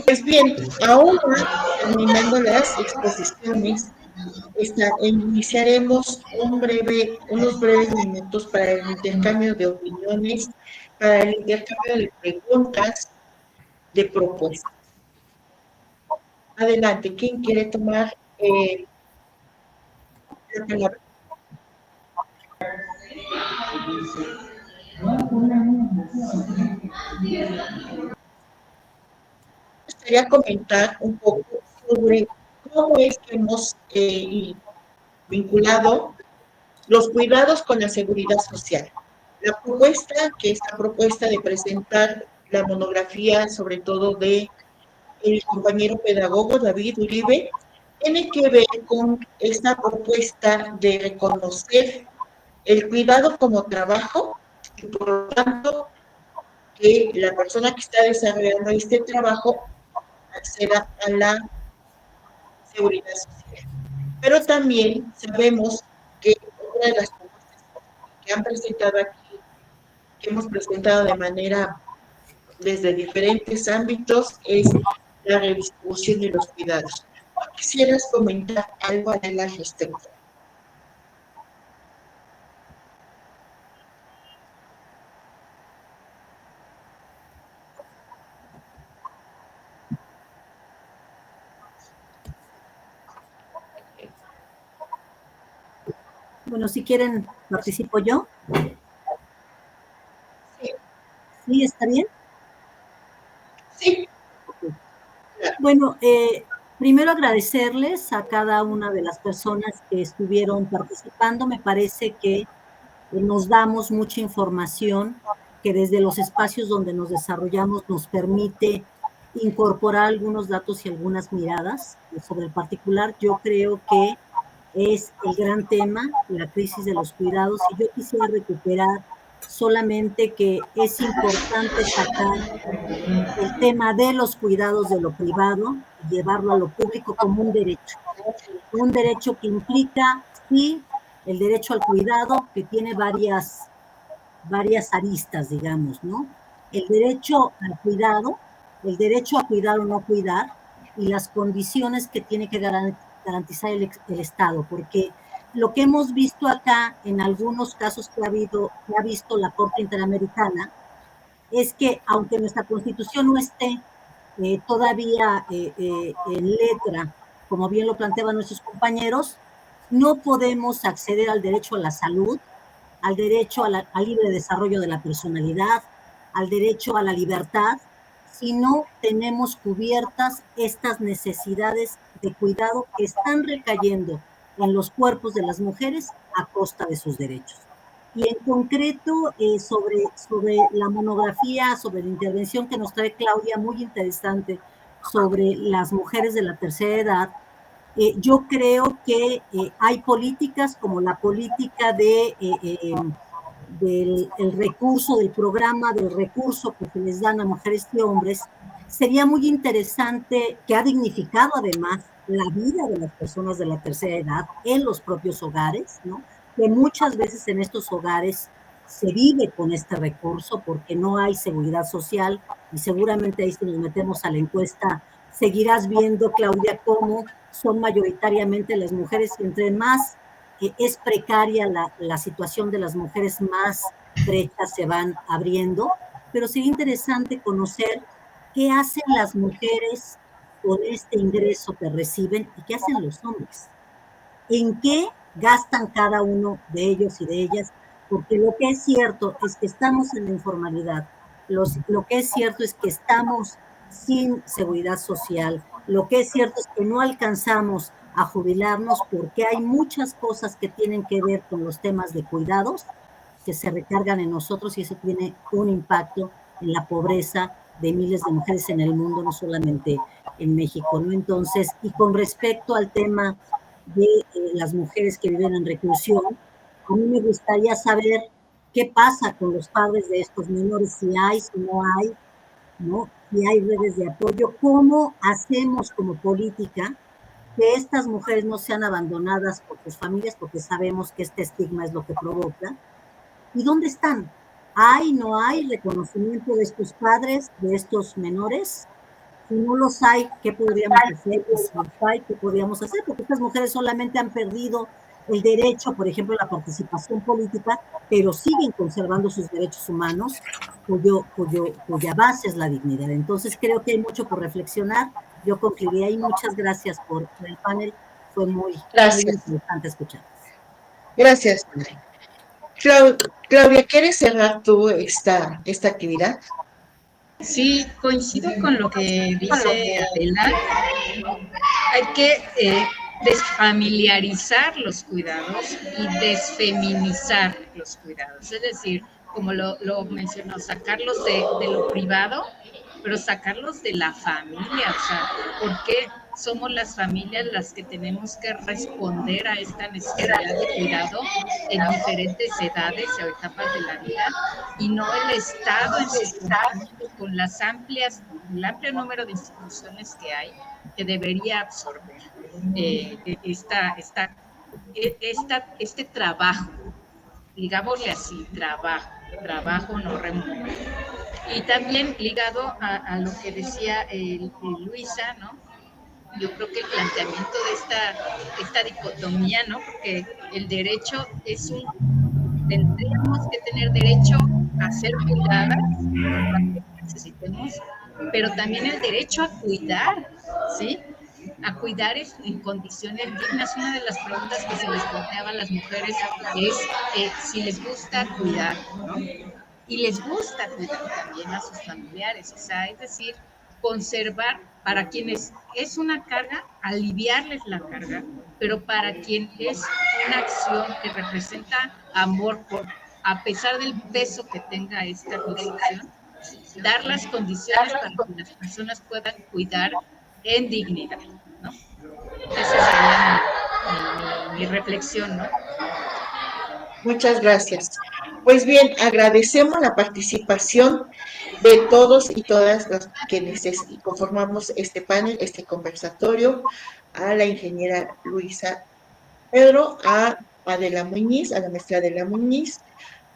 Pues bien, ahora, terminando las exposiciones, iniciaremos unos breves minutos para el intercambio de opiniones, para el intercambio de preguntas, de propuestas. Adelante, ¿quién quiere tomar la palabra? Me gustaría comentar un poco sobre cómo es que hemos vinculado los cuidados con la seguridad social. La propuesta, que es la propuesta de presentar la monografía, sobre todo de el compañero pedagogo David Uribe, tiene que ver con esta propuesta de reconocer el cuidado como trabajo y por lo tanto que la persona que está desarrollando este trabajo acceda a la seguridad social. Pero también sabemos que una de las propuestas que han presentado aquí, que hemos presentado de manera desde diferentes ámbitos es la redistribución de los cuidados. ¿Quisieras comentar algo, Adela, al respecto? Bueno, si quieren, participo yo. Sí. ¿Sí? ¿Está bien? Sí. Bueno, primero agradecerles a cada una de las personas que estuvieron participando. Me parece que nos damos mucha información que desde los espacios donde nos desarrollamos nos permite incorporar algunos datos y algunas miradas sobre el particular. Yo creo que es el gran tema, la crisis de los cuidados, y yo quisiera recuperar solamente que es importante sacar el tema de los cuidados de lo privado y llevarlo a lo público como un derecho que implica, sí, el derecho al cuidado, que tiene varias aristas, digamos, ¿no? El derecho al cuidado, el derecho a cuidar o no cuidar, y las condiciones que tiene que garantizar el Estado, porque lo que hemos visto acá, en algunos casos que ha visto la Corte Interamericana, es que aunque nuestra Constitución no esté todavía en letra, como bien lo planteaban nuestros compañeros, no podemos acceder al derecho a la salud, al derecho al libre desarrollo de la personalidad, al derecho a la libertad, si no tenemos cubiertas estas necesidades de cuidado que están recayendo en los cuerpos de las mujeres a costa de sus derechos. Y en concreto, sobre la monografía, sobre la intervención que nos trae Claudia, muy interesante, sobre las mujeres de la tercera edad, yo creo que hay políticas como la política del el recurso, del programa del recurso que se les dan a mujeres y hombres. Sería muy interesante, que ha dignificado además la vida de las personas de la tercera edad en los propios hogares, ¿no? Que muchas veces en estos hogares se vive con este recurso porque no hay seguridad social, y seguramente ahí, si nos metemos a la encuesta, seguirás viendo, Claudia, cómo son mayoritariamente las mujeres, y entre más es precaria la situación de las mujeres, más brechas se van abriendo. Pero sería interesante conocer qué hacen las mujeres con este ingreso que reciben y qué hacen los hombres. ¿En qué gastan cada uno de ellos y de ellas? Porque lo que es cierto es que estamos en la informalidad, lo que es cierto es que estamos sin seguridad social, lo que es cierto es que no alcanzamos a jubilarnos porque hay muchas cosas que tienen que ver con los temas de cuidados que se recargan en nosotros, y eso tiene un impacto en la pobreza de miles de mujeres en el mundo, no solamente en México, ¿no? Entonces, y con respecto al tema de las mujeres que viven en reclusión, a mí me gustaría saber qué pasa con los padres de estos menores, si hay, si no hay, ¿no? Si hay redes de apoyo, cómo hacemos como política que estas mujeres no sean abandonadas por sus familias, porque sabemos que este estigma es lo que provoca. ¿Y dónde están? ¿Hay, no hay reconocimiento de estos padres, de estos menores? Si no los hay, ¿qué podríamos hacer? Y si los hay, ¿qué podríamos hacer? Porque estas mujeres solamente han perdido el derecho, por ejemplo, a la participación política, pero siguen conservando sus derechos humanos, cuya base es la dignidad. Entonces, creo que hay mucho por reflexionar. Yo concluiría ahí. Muchas gracias por el panel. Fue muy interesante escuchar. Gracias, André. Claudia, ¿quieres cerrar tú esta actividad? Sí, coincido con lo que dice Adela. Hay que desfamiliarizar los cuidados y desfeminizar los cuidados. Es decir, como lo mencionó, sacarlos de lo privado, pero sacarlos de la familia. O sea, ¿por qué somos las familias las que tenemos que responder a esta necesidad de cuidado en diferentes edades o etapas de la vida, y no el Estado en su conjunto con el amplio número de instituciones que hay, que debería absorber este trabajo, digámosle así, trabajo no remunerado? Y también ligado a lo que decía Luisa, ¿no? Yo creo que el planteamiento de esta dicotomía, ¿no? Porque el derecho tendríamos que tener derecho a ser cuidadas cuando necesitemos, pero también el derecho a cuidar, ¿sí? A cuidar en condiciones dignas. Una de las preguntas que se les planteaba a las mujeres es si les gusta cuidar, ¿no? Y les gusta cuidar también a sus familiares, o sea, es decir, conservar para quienes es una carga, aliviarles la carga, pero para quien es una acción que representa amor a pesar del peso que tenga esta concepción, dar las condiciones para que las personas puedan cuidar en dignidad, ¿no? Esa sería mi reflexión, ¿no? Muchas gracias. Pues bien, agradecemos la participación de todos y todas los quienes conformamos este panel, este conversatorio, a la ingeniera Luisa Pedro, a Adela Muñiz, a la maestra Adela Muñiz,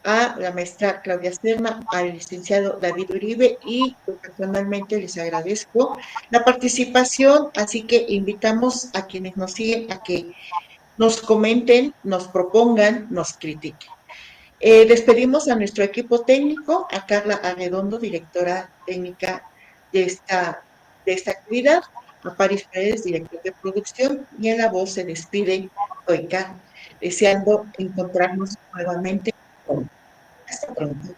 a la maestra Claudia Serna, al licenciado David Uribe, y personalmente les agradezco la participación, así que invitamos a quienes nos siguen a que nos comenten, nos propongan, nos critiquen. Despedimos a nuestro equipo técnico, a Carla Arredondo, directora técnica de esta actividad, a Paris Pérez, director de producción, y en la voz se despide Toika, deseando encontrarnos nuevamente. Hasta pronto.